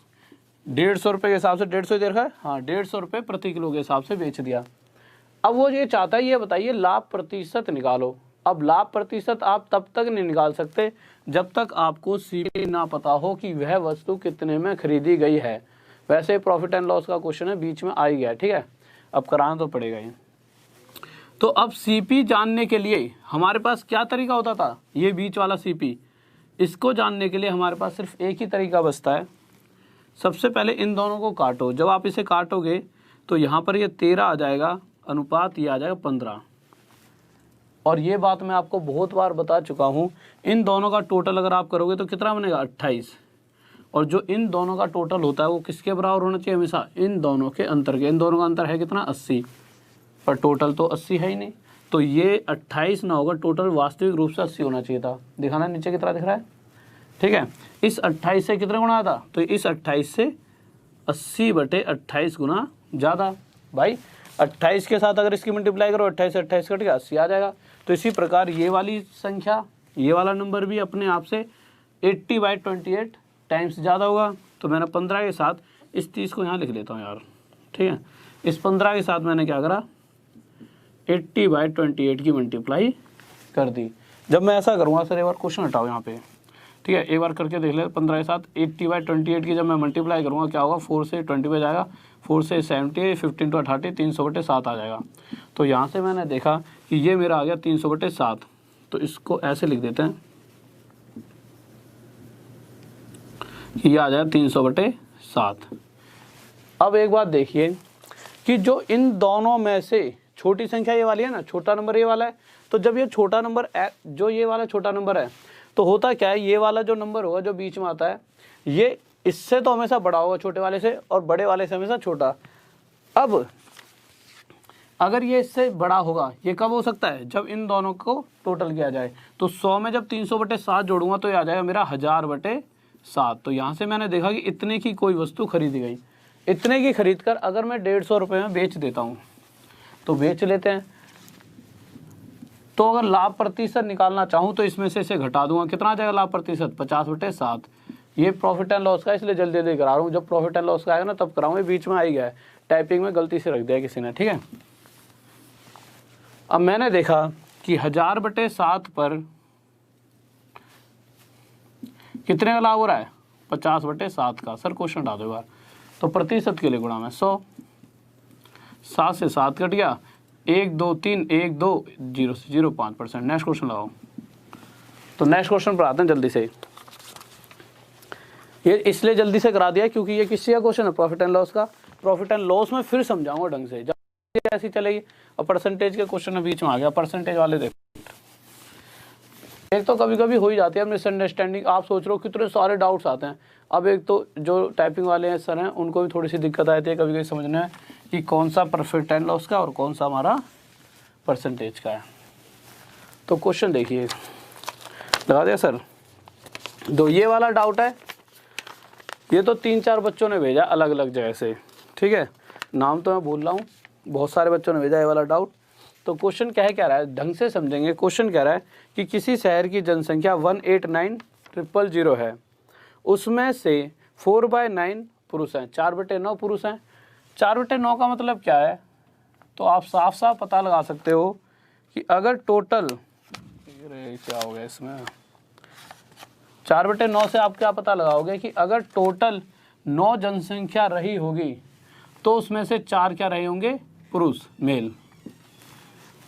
150 रुपये के हिसाब से 150 दे रखा है, हाँ 150 रुपये प्रति किलो के हिसाब से बेच दिया। अब वो ये चाहता है, ये बताइए लाभ प्रतिशत निकालो। अब लाभ प्रतिशत आप तब तक नहीं निकाल सकते जब तक आपको सीपी ना पता हो कि वह वस्तु कितने में खरीदी गई है। वैसे प्रॉफिट एंड लॉस का क्वेश्चन है, बीच में आ ही गया, ठीक है। अब कराना तो पड़ेगा ही। तो अब सीपी जानने के लिए हमारे पास क्या तरीका होता था, ये बीच वाला सीपी, इसको जानने के लिए हमारे पास सिर्फ एक ही तरीका बचता है। सबसे पहले इन दोनों को काटो। जब आप इसे काटोगे तो यहाँ पर ये 13 आ जाएगा, अनुपात ये आ जाएगा 15। और ये बात मैं आपको बहुत बार बता चुका हूँ, इन दोनों का टोटल अगर आप करोगे तो कितना बनेगा, 28। और जो इन दोनों का टोटल होता है वो किसके बराबर होना चाहिए, हमेशा इन दोनों के अंतर के। इन दोनों का अंतर है कितना, 80, पर टोटल तो 80 है ही नहीं। तो ये 28 ना होगा, टोटल वास्तविक रूप से 80 होना चाहिए था। दिखाना नीचे कितना दिख रहा है, ठीक है। इस 28 से कितना गुना था, तो इस 28 से 80/28 गुना ज़्यादा। भाई 28 के साथ अगर इसकी मल्टीप्लाई करो, 28 से 28 कट गया, 80 आ जाएगा। तो इसी प्रकार ये वाली संख्या, ये वाला नंबर भी अपने आप से 80/28 टाइम्स ज़्यादा होगा। तो मैंने 15 के साथ इस 30 को यहाँ लिख लेता हूँ यार, ठीक है। इस 15 के साथ मैंने क्या करा, 80/28 की मल्टीप्लाई कर दी। जब मैं ऐसा करूँगा, सर एक बार क्वेश्चन हटाओ यहाँ पे, ठीक है, एक बार करके देख ले। 15 के साथ 80/28 की जब मैं मल्टीप्लाई करूँगा क्या होगा, 4 से 20 पे जाएगा, 4 से 70, 15 to 30, 300/7 आ जाएगा। तो यहाँ से मैंने देखा कि ये मेरा आ गया 300/7। तो इसको ऐसे लिख देते हैं, ये आ जाएगा 300/7। अब एक बात देखिए कि जो इन दोनों में से छोटी संख्या ये वाली है ना, छोटा नंबर ये वाला है। तो जब ये छोटा नंबर, जो ये वाला छोटा नंबर है, तो होता क्या है, ये वाला जो नंबर होगा जो बीच में आता है, ये इससे तो हमेशा बड़ा होगा छोटे वाले से, और बड़े वाले से हमेशा छोटा। अब अगर ये इससे बड़ा होगा, ये कब हो सकता है, जब इन दोनों को टोटल किया जाए। तो 100 में जब 300/7 जोड़ूंगा तो ये आ जाएगा मेरा 1000/7। तो यहाँ से मैंने देखा कि इतने की कोई वस्तु खरीदी गई। इतने की खरीद कर अगर मैं 150 रुपये में बेच देता हूँ, तो बेच लेते हैं। तो अगर लाभ प्रतिशत निकालना चाहूँ तो इसमें से इसे घटा दूंगा, कितना आ जाएगा लाभ प्रतिशत, 50/7। ये प्रॉफिट एंड लॉस का इसलिए जल्दी जल्दी करा रहा हूँ, जब प्रॉफिट एंड लॉस का आएगा ना तब कराऊंगा। बीच में आ ही गया है, टाइपिंग में गलती से रख दिया किसी ने, ठीक है। अब मैंने देखा कि 1000/7 पर कितने का लाभ हो रहा है, 50/7 का। सर क्वेश्चन हटा दो बार। तो प्रतिशत के लिए गुणा में 100, 7 से 7 कट गया, 1 2 3 1 2 0 से 0 5%। नेक्स्ट क्वेश्चन लगाओ। तो नेक्स्ट क्वेश्चन पर आते हैं जल्दी से। ये इसलिए जल्दी से करा दिया क्योंकि ये किसी का क्वेश्चन है, प्रॉफिट एंड लॉस का। प्रॉफिट एंड लॉस में फिर समझाऊंगा ढंग से, जब ऐसी चलेगी। और परसेंटेज के क्वेश्चन में बीच में आ गया, परसेंटेज वाले देखो। एक तो कभी कभी हो ही जाती है मिसअंडरस्टैंडिंग, आप सोच रहे हो कितने सारे डाउट्स आते हैं। अब एक तो जो टाइपिंग वाले हैं सर हैं, उनको भी थोड़ी सी दिक्कत आती है कभी कभी समझने में कि कौन सा प्रॉफिट एंड लॉस का और कौन सा हमारा परसेंटेज का है। तो क्वेश्चन देखिए, लगा दिया सर। तो ये वाला डाउट है, ये तो 3-4 बच्चों ने भेजा अलग अलग जगह से, ठीक है, नाम तो मैं भूल रहा हूँ, बहुत सारे बच्चों ने भेजा ये वाला डाउट। तो क्वेश्चन कह रहा है, ढंग से समझेंगे। क्वेश्चन कह रहा है कि किसी शहर की जनसंख्या 189,000 है, उसमें से 4/9 पुरुष हैं, 4/9 पुरुष हैं। 4/9 का मतलब क्या है? तो आप साफ साफ पता लगा सकते हो कि अगर टोटल, क्या हो गया इसमें, 4/9 से आप क्या पता लगाओगे कि अगर टोटल 9 जनसंख्या रही होगी तो उसमें से 4 क्या रहे होंगे? पुरुष, मेल।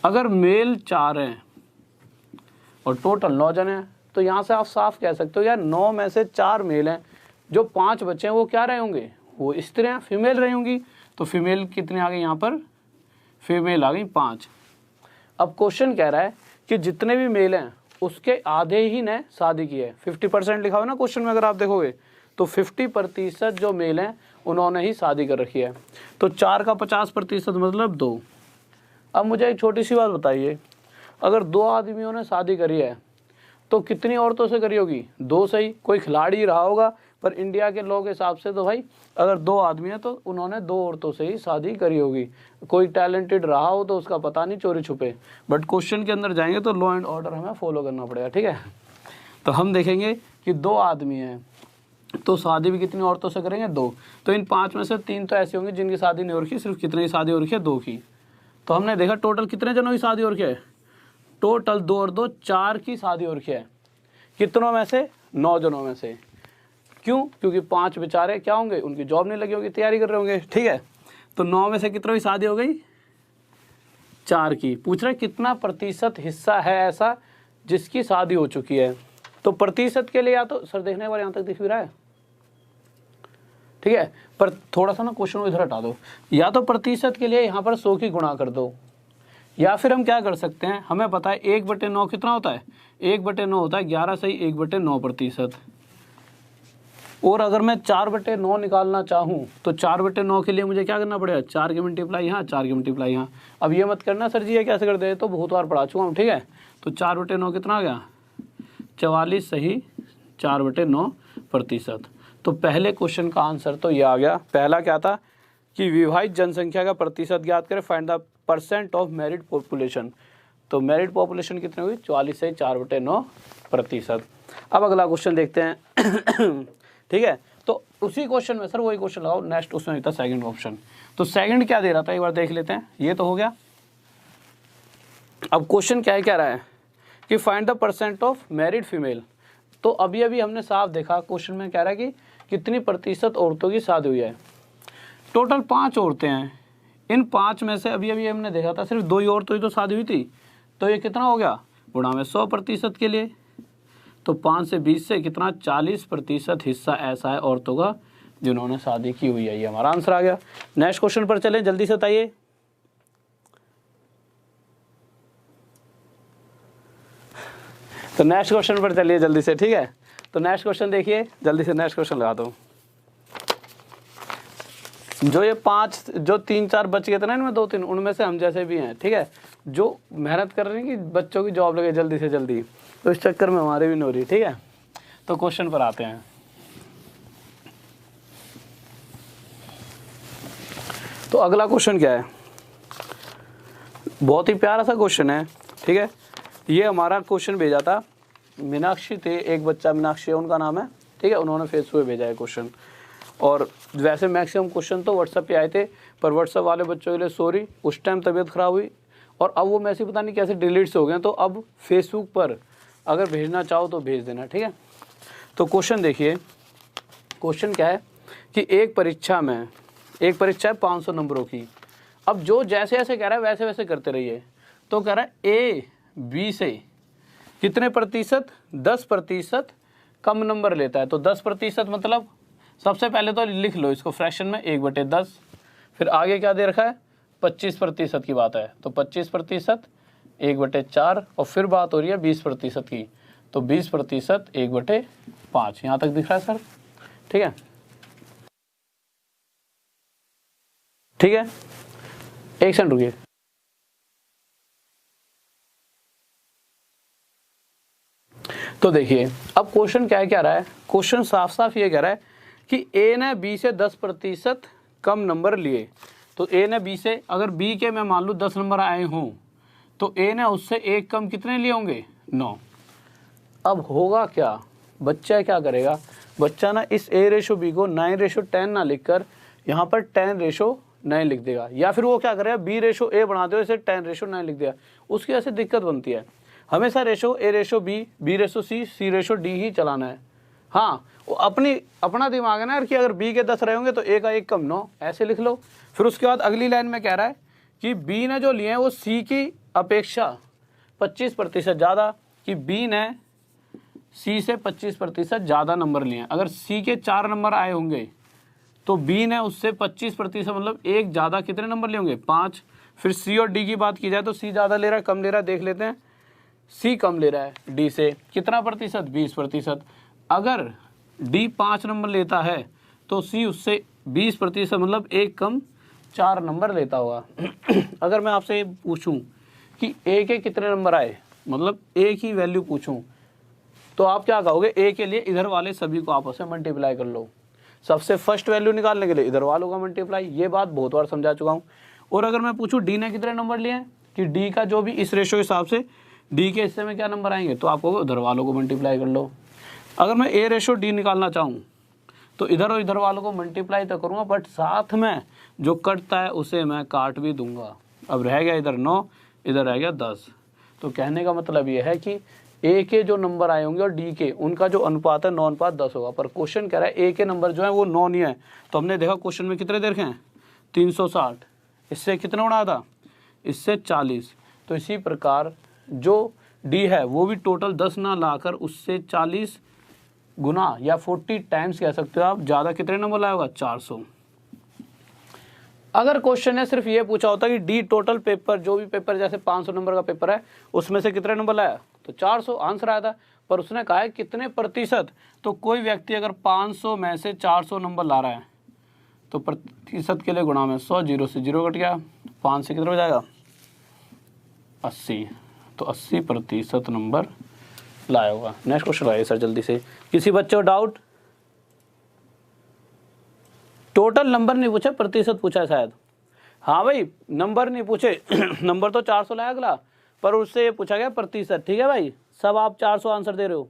अगर मेल 4 हैं और टोटल 9 जन हैं, तो यहाँ से आप साफ कह सकते हो यार 9 में से 4 मेल हैं, जो 5 बच्चे हैं वो क्या रहे होंगे? वो स्त्रियाँ, फीमेल रही होंगी। तो फीमेल कितने आ गए यहाँ पर? फीमेल आ गई 5। अब क्वेश्चन कह रहा है कि जितने भी मेल हैं उसके आधे ही ने शादी की है। 50% लिखा हुआ ना क्वेश्चन में, अगर आप देखोगे तो 50% जो मेल हैं उन्होंने ही शादी कर रखी है। तो 4 का 50% मतलब 2। अब मुझे एक छोटी सी बात बताइए, अगर 2 आदमियों ने शादी करी है तो कितनी औरतों से करी होगी? 2 से ही। कोई खिलाड़ी रहा होगा, पर इंडिया के लॉ के हिसाब से तो भाई अगर 2 आदमी हैं तो उन्होंने 2 औरतों से ही शादी करी होगी। कोई टैलेंटेड रहा हो तो उसका पता नहीं, चोरी छुपे। बट क्वेश्चन के अंदर जाएंगे तो लॉ एंड ऑर्डर हमें फॉलो करना पड़ेगा, ठीक है। तो हम देखेंगे कि 2 आदमी हैं तो शादी भी कितनी औरतों से करेंगे? 2। तो इन 5 में से 3 तो ऐसी होंगी जिनकी शादी नहीं हो रखी, सिर्फ कितनी शादी हो रखी है? 2 की। तो हमने देखा टोटल कितने जनों की शादी हो रखी है? टोटल 2 और 2 4 की शादी हो रखी है। कितनों में से? 9 जनों में से। क्यों? क्योंकि 5 बेचारे क्या होंगे, उनकी जॉब नहीं लगी होगी, तैयारी कर रहे होंगे, ठीक है। तो 9 में से कितनों की शादी हो गई? 4 की। पूछ रहे कितना प्रतिशत हिस्सा है ऐसा जिसकी शादी हो चुकी है। तो प्रतिशत के लिए या तो सर देखने वाले यहाँ तक दिख भी रहा है, ठीक है, पर थोड़ा सा ना क्वेश्चन को इधर हटा दो। या तो प्रतिशत के लिए यहाँ पर 100 की गुणा कर दो, या फिर हम क्या कर सकते हैं, हमें पता है 1/9 कितना होता है? 1/9 होता है 11 सही 1/9%। और अगर मैं 4/9 निकालना चाहूँ तो 4/9 के लिए मुझे क्या करना पड़ेगा? 4 के मल्टीप्लाई यहाँ, 4 के मल्टीप्लाई यहाँ। अब ये मत करना सर जी ये कैसे कर दे, तो बहुत बार पढ़ा चुका हूँ, ठीक है। तो 4/9 कितना आ गया? 44 सही 4/9%। तो पहले क्वेश्चन का आंसर तो ये आ गया। पहला क्या था कि विवाहित जनसंख्या का प्रतिशत ज्ञात करें, find the % of married population. तो मैरिड पॉपुलेशन कितनी हुई? 44 से 4/9%। अब अगला क्वेश्चन देखते हैं ठीक है। तो उसी क्वेश्चन में सर वही क्वेश्चन लगाओ, नेक्स्ट उसमें था सेकंड ऑप्शन। तो सेकंड क्या दे रहा था एक बार देख लेते हैं। ये तो हो गया। अब क्वेश्चन क्या है, कह रहा है कि find the % of married female. तो अभी अभी हमने साफ देखा क्वेश्चन में कह रहा है कि कितनी प्रतिशत औरतों की शादी हुई है। टोटल 5 औरतें हैं, इन 5 में से अभी अभी हमने देखा था सिर्फ 2 ही औरतों की तो शादी हुई थी। तो ये कितना हो गया? गुणा में 100% के लिए। तो 5 से 20 से कितना? 40% हिस्सा ऐसा है औरतों का जिन्होंने शादी की हुई है। ये हमारा आंसर आ गया। नेक्स्ट क्वेश्चन पर चलें, जल्दी से बताइए। तो नेक्स्ट क्वेश्चन पर चलिए जल्दी से, ठीक है। तो नेक्स्ट क्वेश्चन देखिए जल्दी से, नेक्स्ट क्वेश्चन लगा दो। जो ये 5 जो 3-4 बच गए थे ना इनमें 2-3, उनमें से हम जैसे भी हैं, ठीक है, जो मेहनत कर रहे हैं कि बच्चों की जॉब लगे जल्दी से जल्दी, तो इस चक्कर में हमारे भी नहीं हो रही, ठीक है। तो क्वेश्चन पर आते हैं। तो अगला क्वेश्चन क्या है? बहुत ही प्यारा सा क्वेश्चन है, ठीक है। ये हमारा क्वेश्चन भेजा था मीनाक्षी थे, एक बच्चा मीनाक्षी उनका नाम है, ठीक है, उन्होंने फेसबुक पे भेजा है क्वेश्चन। और वैसे मैक्सिमम क्वेश्चन तो व्हाट्सएप पे आए थे, पर व्हाट्सएप वाले बच्चों के लिए सॉरी, उस टाइम तबीयत ख़राब हुई और अब वो मैसेज पता नहीं कैसे डिलीट से हो गए। तो अब फेसबुक पर अगर भेजना चाहो तो भेज देना, ठीक है। तो क्वेश्चन देखिए, क्वेश्चन क्या है कि एक परीक्षा है 500 नंबरों की। अब जो जैसे जैसे कह रहा है वैसे वैसे करते रहिए। तो कह रहा है A B से कितने प्रतिशत? 10% कम नंबर लेता है। तो 10% मतलब सबसे पहले तो लिख लो इसको फ्रैक्शन में 1/10, फिर आगे क्या दे रखा है? 25% की बात है, तो 25% 1/4, और फिर बात हो रही है 20% की, तो 20% 1/5। यहाँ तक दिख रहा है सर? ठीक है, ठीक है, एक सेकंड रुकिए। तो देखिए अब क्वेश्चन क्या कह रहा है? क्वेश्चन साफ साफ ये कह रहा है कि ए ने बी से 10% कम नंबर लिए। तो ए ने बी से, अगर बी के मैं मान लूँ 10 नंबर आए हों, तो ए ने उससे एक कम कितने लिए होंगे? 9। अब होगा क्या? बच्चा क्या करेगा? बच्चा ना इस A/B को 9/10 ना लिखकर यहाँ पर 10/9 लिख देगा, या फिर वो क्या करेगा B/A बना दो, इसे 10/9 लिख देगा। उसकी ऐसे दिक्कत बनती है। हमेशा रेशो A/B, B/C, C/D ही चलाना है। हाँ, वो अपना दिमाग है ना यार कि अगर B के 10 रहे होंगे तो A का एक कम 9, ऐसे लिख लो। फिर उसके बाद अगली लाइन में कह रहा है कि B ने जो लिए हैं वो C की अपेक्षा 25% ज़्यादा, कि B ने C से 25% ज़्यादा नंबर लिए हैं। अगर C के 4 नंबर आए होंगे तो B ने उससे 25% मतलब एक ज़्यादा कितने नंबर लिए होंगे? 5। फिर C और D की बात की जाए तो C ज़्यादा ले रहा है, कम ले रहा है, देख लेते हैं। C कम ले रहा है D से, कितना प्रतिशत? 20%। अगर D 5 नंबर लेता है तो C उससे 20% मतलब एक कम 4 नंबर लेता होगा। अगर मैं आपसे पूछूं कि A के कितने नंबर आए, मतलब A की वैल्यू पूछूं, तो आप क्या कहोगे? A के लिए इधर वाले सभी को आपस में मल्टीप्लाई कर लो। सबसे फर्स्ट वैल्यू निकालने के लिए इधर वालों का मल्टीप्लाई। ये बात बहुत बार समझा चुका हूँ। और अगर मैं पूछूं D ने कितने नंबर लिए हैं, कि D का जो भी इस रेशो के हिसाब से D के हिस्से में क्या नंबर आएंगे, तो आप कहोगे उधर वालों को मल्टीप्लाई कर लो। अगर मैं A/D निकालना चाहूँ तो इधर और इधर वालों को मल्टीप्लाई तो करूँगा, बट साथ में जो कटता है उसे मैं काट भी दूंगा। अब रह गया इधर 9, इधर रह गया 10। तो कहने का मतलब ये है कि A के जो नंबर आए होंगे और D के, उनका जो अनुपात है 9:10 होगा। पर क्वेश्चन कह रहा है A के नंबर जो है वो 9 नहीं है। तो हमने देखा क्वेश्चन में कितने दे रखे हैं? 360। इससे कितना उड़ा था? इससे 40। तो इसी प्रकार जो D है वो भी टोटल 10 ना लाकर उससे 40 गुना या 40 टाइम्स कह सकते हो आप, ज़्यादा कितने नंबर लाया होगा? 400। अगर क्वेश्चन ने सिर्फ ये पूछा होता कि D टोटल पेपर, जो भी पेपर जैसे 500 नंबर का पेपर है उसमें से कितने नंबर लाया, तो 400 आंसर आया था। पर उसने कहा है कितने प्रतिशत। तो कोई व्यक्ति अगर 500 में से 400 नंबर ला रहा है तो प्रतिशत के लिए गुणा में 100, 0 से 0 कट गया, 5 से कितना हो जाएगा? 80। तो 80% नंबर लाया होगा। नेक्स्ट क्वेश्चन आइए सर जल्दी से। किसी बच्चे को डाउट? टोटल नंबर नहीं पूछा, प्रतिशत पूछा है शायद। हाँ भाई, नंबर नहीं पूछे। नंबर तो 400 लाया अगला, पर उससे ये पूछा गया प्रतिशत। ठीक है भाई, सब आप 400 आंसर दे रहे हो,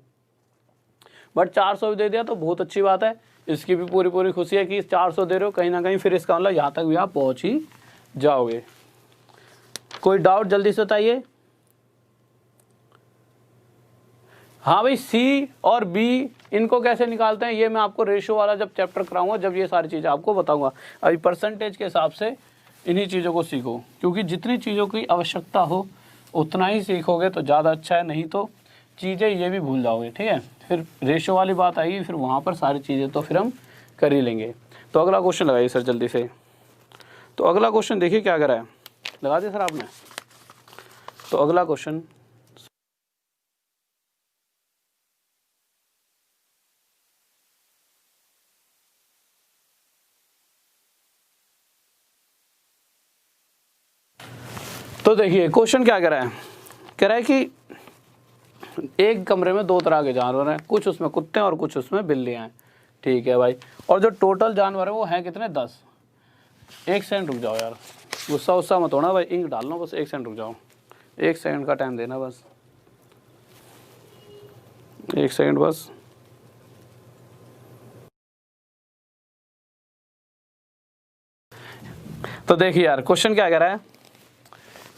बट 400 भी दे दिया तो बहुत अच्छी बात है। इसकी भी पूरी पूरी खुशी है कि 400 दे रहे हो, कहीं ना कहीं फिर इसका मतलब यहाँ तक भी आप पहुँच ही जाओगे। कोई डाउट जल्दी से बताइए। हाँ भाई, C और B इनको कैसे निकालते हैं ये मैं आपको रेशो वाला जब चैप्टर कराऊंगा, जब ये सारी चीज़ें आपको बताऊंगा। अभी परसेंटेज के हिसाब से इन्हीं चीज़ों को सीखो, क्योंकि जितनी चीज़ों की आवश्यकता हो उतना ही सीखोगे तो ज़्यादा अच्छा है, नहीं तो चीज़ें ये भी भूल जाओगे। ठीक है, फिर रेशो वाली बात आएगी, फिर वहाँ पर सारी चीज़ें तो फिर हम कर ही लेंगे। तो अगला क्वेश्चन लगाइए सर जल्दी से। तो अगला क्वेश्चन देखिए क्या करा है, लगा दिया सर आपने। तो अगला क्वेश्चन तो देखिए क्वेश्चन क्या कह रहा है? कह रहा है कि एक कमरे में 2 तरह के जानवर हैं, कुछ उसमें कुत्ते हैं और कुछ उसमें बिल्लियां हैं। ठीक है भाई, और जो टोटल जानवर है वो हैं कितने? 10। एक सेकंड रुक जाओ यार, गुस्सा मत होना भाई, इंक डालना बस, एक सेकंड रुक जाओ, 1 सेकंड का टाइम देना बस, 1 सेकंड बस। तो देखिए यार क्वेश्चन क्या कह रहा है?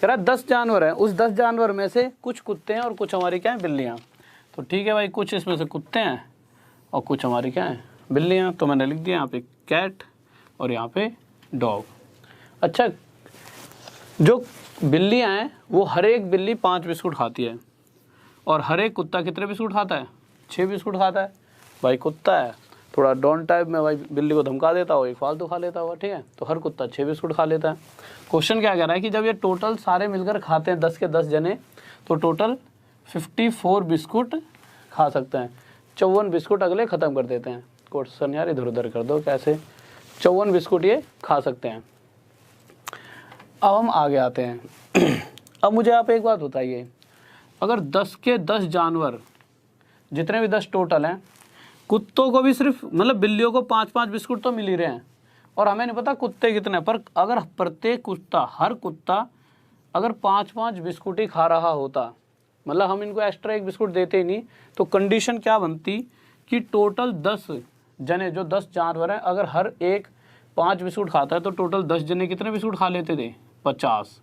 कह रहा है 10 जानवर हैं, उस 10 जानवर में से कुछ कुत्ते हैं और कुछ हमारी क्या है? बिल्लियाँ। तो ठीक है भाई, कुछ इसमें से कुत्ते हैं और कुछ हमारी क्या है? बिल्लियाँ। तो मैंने लिख दिया यहाँ पे कैट और यहाँ पे डॉग। अच्छा, जो बिल्लियाँ हैं वो हर एक बिल्ली 5 बिस्कुट खाती है, और हर एक कुत्ता कितने बिस्कुट खाता है? 6 बिस्कुट खाता है। भाई कुत्ता है, थोड़ा डॉन टाइप में भाई बिल्ली को धमका देता हो, एक फालतू खा लेता हुआ, ठीक है। तो हर कुत्ता 6 बिस्कुट खा लेता है। क्वेश्चन क्या कह रहा है कि जब ये टोटल सारे मिलकर खाते हैं 10 के 10 जने, तो टोटल 54 बिस्कुट खा सकते हैं। 54 बिस्कुट अगले ख़त्म कर देते हैं। क्वेश्चन यार इधर उधर कर दो, कैसे 54 बिस्कुट ये खा सकते हैं। अब हम आगे आते हैं। अब मुझे आप एक बात बताइए, अगर 10 के 10 जानवर, जितने भी 10 टोटल हैं, कुत्तों को भी सिर्फ मतलब बिल्लियों को 5-5 बिस्कुट तो मिल ही रहे हैं, और हमें नहीं पता कुत्ते कितने, पर अगर प्रत्येक कुत्ता, हर कुत्ता अगर 5-5 बिस्कुट ही खा रहा होता, मतलब हम इनको एक्स्ट्रा एक बिस्कुट देते ही नहीं, तो कंडीशन क्या बनती कि टोटल 10 जने, जो 10 जानवर हैं, अगर हर एक 5 बिस्कुट खाता है तो टोटल 10 जने कितने बिस्कुट खा लेते थे? 50।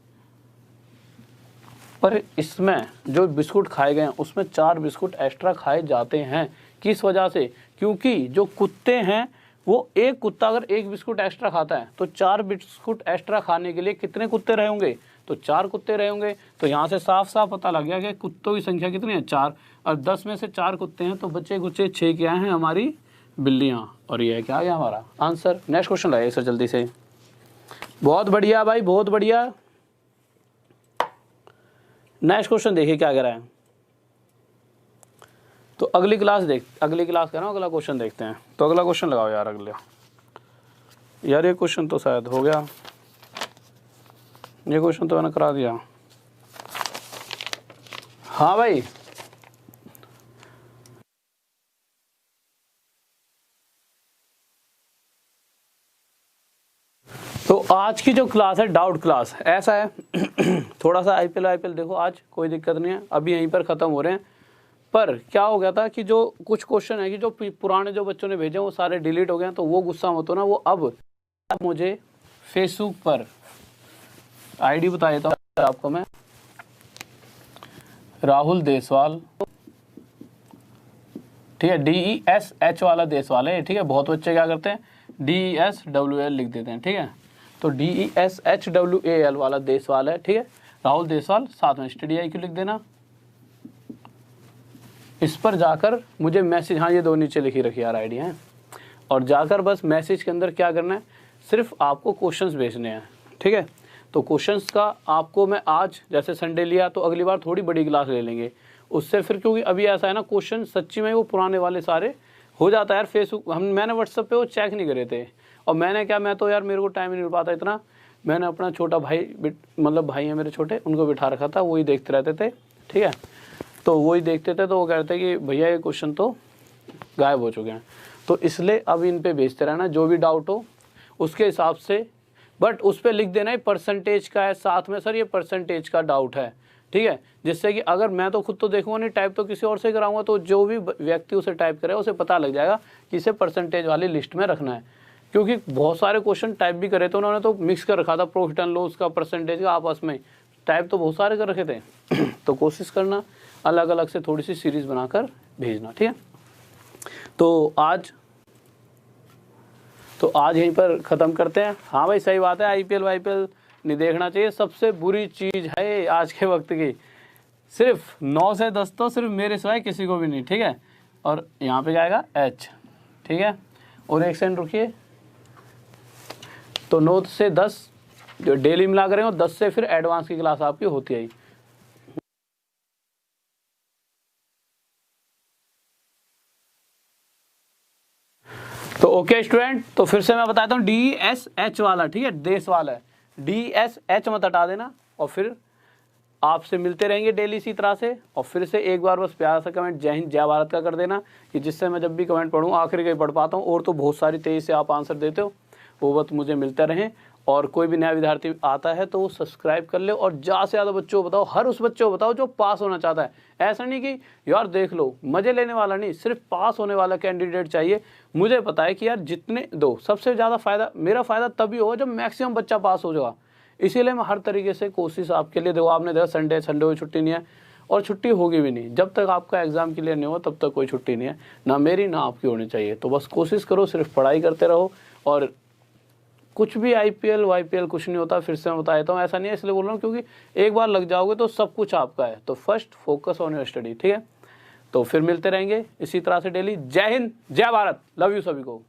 पर इसमें जो बिस्कुट खाए गए हैं उसमें 4 बिस्कुट एक्स्ट्रा खाए जाते हैं। किस वजह से? क्योंकि जो कुत्ते हैं वो एक कुत्ता अगर एक बिस्कुट एक्स्ट्रा खाता है तो 4 बिस्कुट एक्स्ट्रा खाने के लिए कितने कुत्ते रहे होंगे? तो 4 कुत्ते रहे होंगे। तो यहाँ से साफ साफ पता लग गया कि कुत्तों की संख्या कितनी है? 4। और 10 में से 4 कुत्ते हैं, तो बच्चे कुच्चे 6 क्या हैं? हमारी बिल्लियाँ। और ये क्या आ गया हमारा आंसर। नेक्स्ट क्वेश्चन लाइए सर जल्दी से। बहुत बढ़िया भाई, बहुत बढ़िया। नेक्स्ट क्वेश्चन देखिए क्या कह रहा है। तो अगली क्लास कर रहा हूँ, अगला क्वेश्चन देखते हैं। तो अगला क्वेश्चन लगाओ यार अगले। यार ये क्वेश्चन तो शायद हो गया, ये क्वेश्चन तो मैंने करा दिया। हाँ भाई, तो आज की जो क्लास है डाउट क्लास ऐसा है थोड़ा सा आईपीएल देखो, आज कोई दिक्कत नहीं है, अभी यहीं पर ख़त्म हो रहे हैं। पर क्या हो गया था कि जो कुछ क्वेश्चन है कि जो पुराने जो बच्चों ने भेजे वो सारे डिलीट हो गए हैं, तो वो गुस्सा मत हो ना। वो अब मुझे फेसबुक पर आईडी बता देता हूँ आपको मैं, राहुल देसवाल, ठीक है, DESH वाला देसवाल है, ठीक है। बहुत बच्चे क्या करते हैं DESWAL लिख देते हैं, ठीक है। तो DESHWAL वाला देसवाल है, ठीक है, राहुल देसवाल, साथ में स्टडी IQ लिख देना। इस पर जाकर मुझे मैसेज, हाँ ये 2 नीचे लिखी रखी यार आईडी है, और जाकर बस मैसेज के अंदर क्या करना है, सिर्फ आपको क्वेश्चंस भेजने हैं, ठीक है। तो क्वेश्चंस का आपको मैं आज जैसे संडे लिया, तो अगली बार थोड़ी बड़ी क्लास ले लेंगे उससे, फिर क्योंकि अभी ऐसा है ना क्वेश्चन सच्ची में वो पुराने वाले सारे हो जाता है यार। फेसबुक मैंने व्हाट्सएप पे वो चेक नहीं करे थे, और मैं तो यार मेरे को टाइम ही नहीं मिल पाता इतना। मैंने अपना छोटा भाई, मतलब भाई है मेरे छोटे, उनको बिठा रखा था, वही देखते रहते थे, ठीक है। तो वही देखते थे, तो वो कहते कि भैया ये क्वेश्चन तो गायब हो चुके हैं, तो इसलिए अब इन पे भेजते रहना जो भी डाउट हो उसके हिसाब से। बट उस पर लिख देना है परसेंटेज का है साथ में, सर ये परसेंटेज का डाउट है, ठीक है। जिससे कि अगर मैं तो खुद तो देखूंगा नहीं, टाइप तो किसी और से कराऊंगा, तो जो भी व्यक्ति उसे टाइप करे उसे पता लग जाएगा कि इसे परसेंटेज वाली लिस्ट में रखना है। क्योंकि बहुत सारे क्वेश्चन टाइप भी करे थे उन्होंने, तो मिक्स कर रखा था प्रॉफिट एंड लॉस का, परसेंटेज का, आपस में टाइप तो बहुत सारे कर रखे थे। तो कोशिश करना अलग अलग से थोड़ी सी सीरीज बनाकर भेजना, ठीक है। तो आज यहीं पर ख़त्म करते हैं। हाँ भाई सही बात है, IPL नहीं देखना चाहिए, सबसे बुरी चीज़ है आज के वक्त की। सिर्फ 9 से 10 तो सिर्फ मेरे सिवाय किसी को भी नहीं, ठीक है। और यहाँ पे जाएगा H, ठीक है, और एक सेकंड रुकिए। तो 9 से 10 जो डेली मिला करें, और 10 से फिर एडवांस की क्लास आपकी होती है। तो ओके स्टूडेंट, तो फिर से मैं बताता हूँ DESH वाला, ठीक है, देश वाला है, DSH मत हटा देना। और फिर आपसे मिलते रहेंगे डेली इसी तरह से। और फिर से एक बार बस प्यारा सा कमेंट जय हिंद जय भारत का कर देना, कि जिससे मैं जब भी कमेंट पढ़ूँ आखिर कहीं पढ़ पाता हूँ। और तो बहुत सारी तेज़ी से आप आंसर देते हो, वो बस मुझे मिलते रहें। और कोई भी नया विद्यार्थी आता है तो वो सब्सक्राइब कर ले, और ज़्यादा से ज़्यादा बच्चों को बताओ, हर उस बच्चे को बताओ जो पास होना चाहता है। ऐसा नहीं कि यार देख लो मज़े लेने वाला नहीं, सिर्फ पास होने वाला कैंडिडेट चाहिए। मुझे पता है कि यार जितने दो सबसे ज़्यादा फ़ायदा, मेरा फ़ायदा तभी होगा जब मैक्सिमम बच्चा पास हो जाएगा। इसीलिए मैं हर तरीके से कोशिश आपके लिए, देखो आपने देखा संडे को छुट्टी नहीं है, और छुट्टी होगी भी नहीं। जब तक आपका एग्ज़ाम क्लियर नहीं हो तब तक कोई छुट्टी नहीं है, ना मेरी ना आपकी होनी चाहिए। तो बस कोशिश करो, सिर्फ पढ़ाई करते रहो, और कुछ भी IPL YPL कुछ नहीं होता, फिर से मैं बता देता हूँ, ऐसा नहीं है, इसलिए बोल रहा हूँ क्योंकि एक बार लग जाओगे तो सब कुछ आपका है। तो first focus on your study, ठीक है। तो फिर मिलते रहेंगे इसी तरह से डेली। जय हिंद, जय भारत, लव यू सभी को।